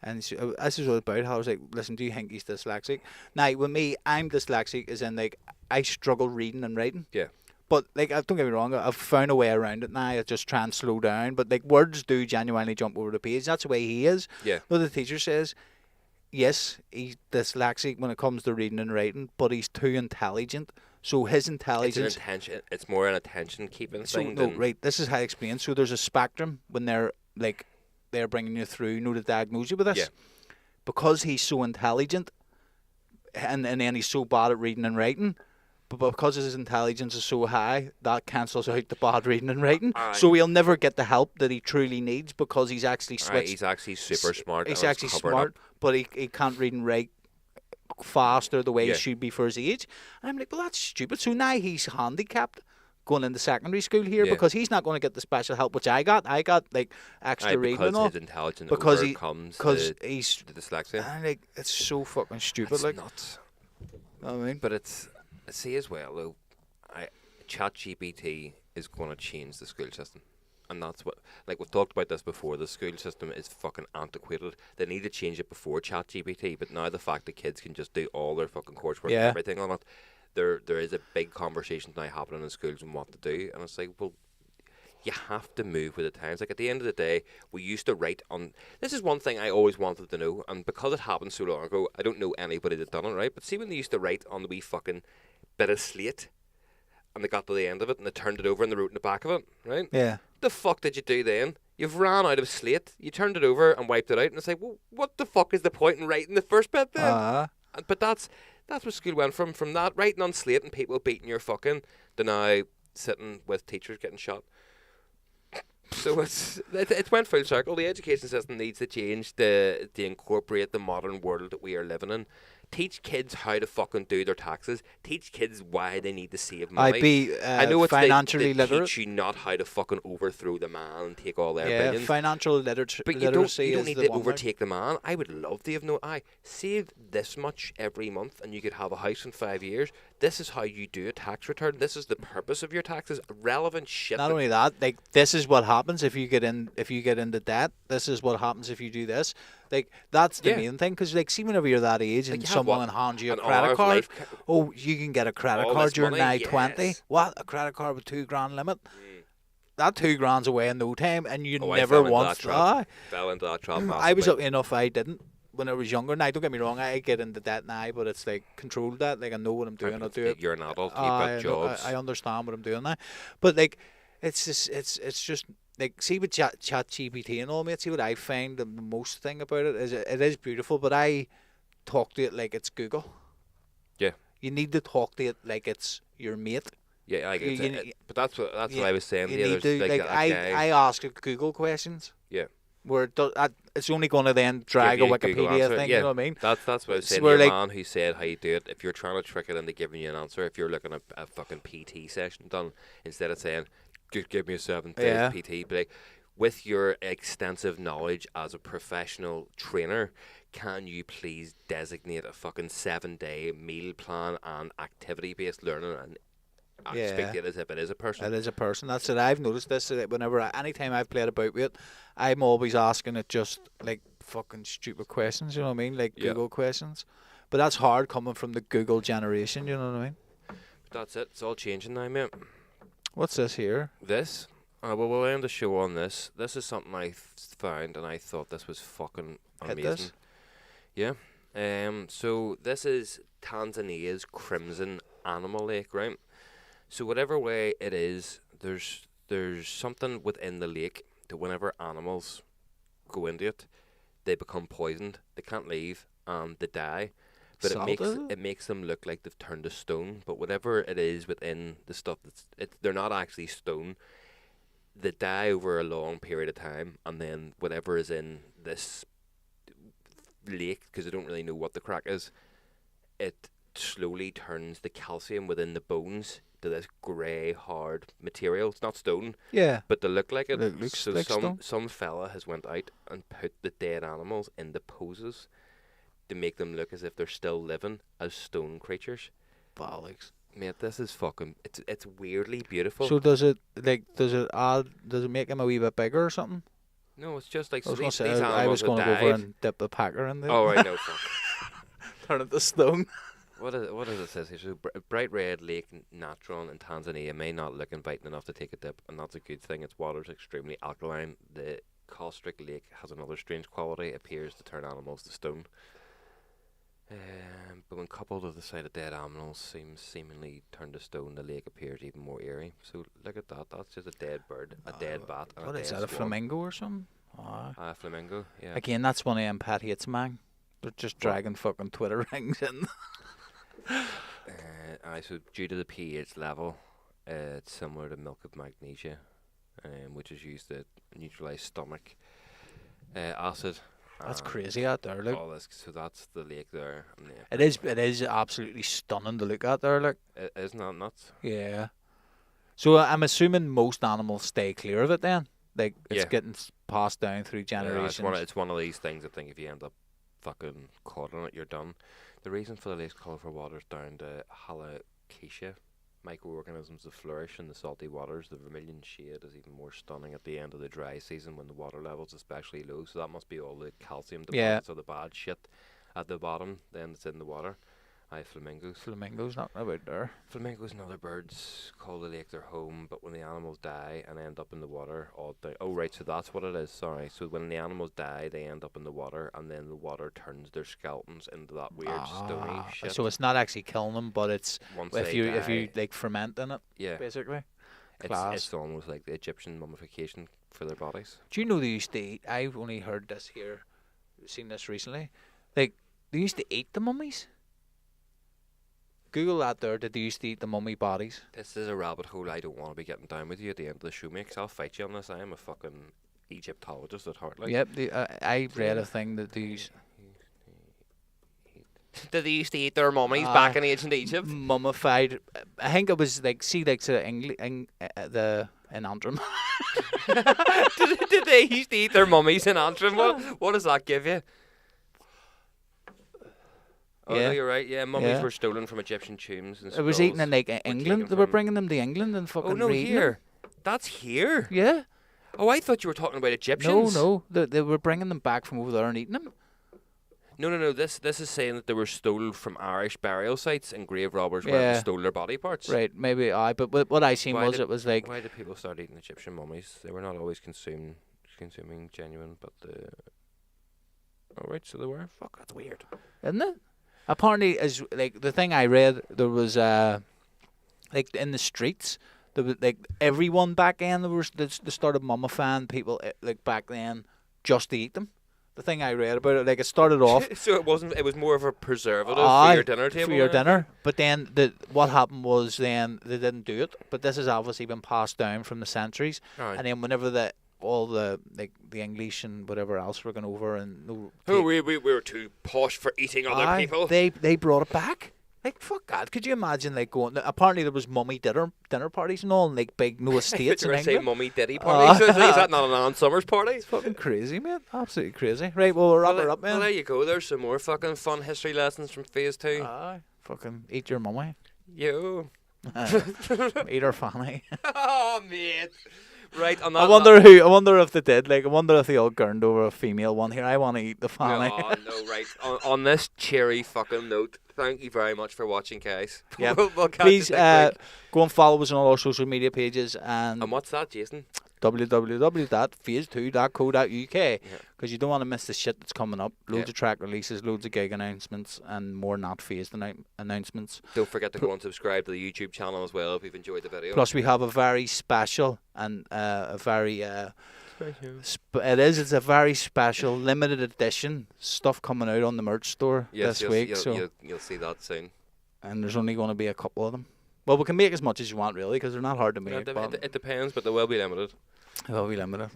And this is what about how I was like, listen, do you think he's dyslexic? Now, with me, I'm dyslexic as in, like, I struggle reading and writing. Yeah. But, like, don't get me wrong, I've found a way around it now. I just try and slow down. But, like, words do genuinely jump over the page. That's the way he is. Yeah. But the teacher says, yes, he's dyslexic when it comes to reading and writing, but he's too intelligent. So his intelligence... It's more an attention-keeping thing than... right, this is how I explain. So there's a spectrum when they're bringing you through, to diagnose you with this. Yeah. Because he's so intelligent, and then he's so bad at reading and writing, but because his intelligence is so high, that cancels out the bad reading and writing. So he'll never get the help that he truly needs because he's actually switched. He's actually super smart. He's actually smart, but he can't read and write faster the way he should be for his age. And I'm like, well, that's stupid. So now he's handicapped going into secondary school here because he's not going to get the special help which I got. I got like extra reading and all. Because his intelligence overcomes he's the dyslexia. And like, it's so fucking stupid. It's nuts. I mean, but it's... See as well, though, ChatGPT is going to change the school system. And that's what, like we've talked about this before, the school system is fucking antiquated. They need to change it before ChatGPT, but now the fact that kids can just do all their fucking coursework and everything on it, there is a big conversation now happening in schools on what to do. And it's like, well, you have to move with the times. Like, at the end of the day, we used to write on... This is one thing I always wanted to know, and because it happened so long ago, I don't know anybody that done it, right? But see when they used to write on the wee fucking bit of slate, and they got to the end of it, and they turned it over and they wrote in the back of it, right? Yeah. The fuck did you do then? You've ran out of slate, you turned it over and wiped it out, and it's like, well, what the fuck is the point in writing the first bit then? But that's where school went from that writing on slate and people beating your fucking, to now sitting with teachers getting shot. So it went full circle. The education system needs to change to incorporate the modern world that we are living in. Teach kids how to fucking do their taxes. Teach kids why they need to save money. I know it's financially they literate. Teach you not how to fucking overthrow the man and take all their billions. Financial literacy. But you don't need to overtake the man. I would love to have save this much every month and you could have a house in 5 years. This is how you do a tax return. This is the purpose of your taxes. Relevant shit. Not only that, like, this is what happens if you get into debt. This is what happens if you do this. Like, that's the main thing. Because, like, see, whenever you're that age and someone hands you a credit card, you can get a credit card during now 20. What? A credit card with $2,000 limit? That $2,000's away in no time, and you never once fell into that trap. I was lucky enough I didn't when I was younger. Now, don't get me wrong, I get into debt now, but it's like controlled that. Like, I know what I'm doing. I'll do it. You're an adult. You've got jobs. I understand what I'm doing now, but like, it's just like, see with ChatGPT and all, mate. See what I find the most thing about it is beautiful, but I talk to it like it's Google. Yeah. You need to talk to it like it's your mate. Yeah, I get it. But that's what I was saying. I ask it Google questions. Yeah. Where it's only going to then drag a Wikipedia thing, you know what I mean? That's what I was saying. Your man who said how you do it, if you're trying to trick it into giving you an answer, if you're looking at a fucking PT session done, instead of saying, give me a 7 days PT, but like, with your extensive knowledge as a professional trainer, can you please designate a fucking 7-day meal plan and activity-based learning and speak to it as if it is a person? It is a person. That's it. I've noticed this. Anytime I've played about with it, I'm always asking it just like fucking stupid questions, you know what I mean? Like Google questions. But that's hard coming from the Google generation, you know what I mean? That's it. It's all changing now, mate. What's this here? This? Well, we'll end the show on this. This is something I found and I thought this was fucking amazing. Yeah. So this is Tanzania's Crimson Animal Lake, right? So whatever way it is, there's something within the lake that whenever animals go into it, they become poisoned. They can't leave and they die. But it makes them look like they've turned to stone. But whatever it is within the stuff they're not actually stone. They die over a long period of time, and then whatever is in this lake, because they don't really know what the crack is, it slowly turns the calcium within the bones to this grey hard material. It's not stone, but they look like it. It looks so like stone. Some fella has went out and put the dead animals in the poses to make them look as if they're still living as stone creatures. Bollocks. Mate, this is fucking... It's weirdly beautiful. So does it make him a wee bit bigger or something? No, it's just like... I was going to go over and dip the packer in there. Oh, right, no, fuck. Turn it to stone. What does it say here? So, bright red lake Natron in Tanzania may not look inviting enough to take a dip, and that's a good thing. Its water is extremely alkaline. The caustic lake has another strange quality. It appears to turn animals to stone. But when coupled with the sight of dead animals seemingly turned to stone, the lake appears even more eerie. So look at that. That's just a dead bird, a dead bat, and What a is dead that, a swan. flamingo or something? Oh. A flamingo, yeah. Again, that's one of them Pat hates, man. They're just dragging fucking Twitter rings in. So due to the pH level, it's similar to milk of magnesia, which is used to neutralize stomach acid. That's crazy out there, look. All this, so that's the lake there. And It is absolutely stunning to look at there, look. Isn't that nuts? Yeah. So I'm assuming most animals stay clear of it then? Like, it's getting passed down through generations. Yeah, it's one of these things. I think if you end up fucking caught in it, you're done. The reason for the lake's colourful water is down to halocasia, microorganisms that flourish in the salty waters. The vermilion shade is even more stunning at the end of the dry season when the water level's especially low. So that must be all the calcium deposits or the bad shit at the bottom. Then it's in the water. Flamingos. Flamingos not about there. Flamingos and other birds call the lake their home, but when the animals die and end up in the water, so that's what it is. Sorry. So when the animals die, they end up in the water, and then the water turns their skeletons into that weird stony shit. So it's not actually killing them, but it's Once if they you die, like ferment in it. Yeah. Basically. It's almost like the Egyptian mummification for their bodies. Do you know they used to eat? I've only heard this here, seen this recently. Like they used to eat the mummies. Google that there. Did they used to eat the mummy bodies? This is a rabbit hole I don't want to be getting down with you at the end of the show, mate, 'cause I'll fight you on this. I am a fucking Egyptologist at heart. Like. Yep. I read a thing that these. Did they used to eat their mummies back in ancient Egypt? Mummified. I think it was like in Antrim. Did they used to eat their mummies in Antrim? What does that give you? Oh, no, you're right. Yeah, mummies were stolen from Egyptian tombs. And it was eaten in like England. They were bringing them to England and fucking. Oh no, here. That's here. Yeah. Oh, I thought you were talking about Egyptians. No. They were bringing them back from over there and eating them. No. This is saying that they were stolen from Irish burial sites and grave robbers went and stole their body parts. Right, maybe but what I seen it was like. Why did people start eating Egyptian mummies? They were not always consuming genuine, but oh right, so they were. Fuck, that's weird, isn't it? Apparently, as like the thing I read, there was like in the streets, there was like everyone back then they started mummifying people like back then just to eat them. The thing I read about it, like it started off. So it was more of a preservative for your dinner table. For your dinner, but then what happened was then they didn't do it. But this has obviously been passed down from the centuries, and then whenever all the English and whatever else were going over and we were too posh for eating other people. They brought it back. Like fuck that. Could you imagine like going? Apparently there was mummy dinner parties and all, and like big estates in England. Say mummy diddy parties. So is that not an Alan Summers party? It's fucking crazy, man. Absolutely crazy. Right, well we'll wrap it up, man. Well, there you go. There's some more fucking fun history lessons from Phase 2. Fucking eat your mummy. Yo. Eat her fanny. Oh mate. Right, on that I wonder if they did. Like, I wonder if they all gurned over a female one here. I want to eat the fanny. Oh, no, right. On this cheery fucking note, thank you very much for watching, guys. Yeah. we'll Please go and follow us on all our social media pages. And what's that, Jason? www.phase2.co.uk because you don't want to miss the shit that's coming up. Loads of track releases, loads of gig announcements, and more Not Fazed announcements. Don't forget to go and subscribe to the YouTube channel as well if you've enjoyed the video. Plus, we have a very special and a very it's a very special limited edition stuff coming out on the merch store this week. You'll see that soon. And there's only going to be a couple of them. Well, we can make as much as you want, really, because they're not hard to make. It depends, but they will be limited. They will be limited.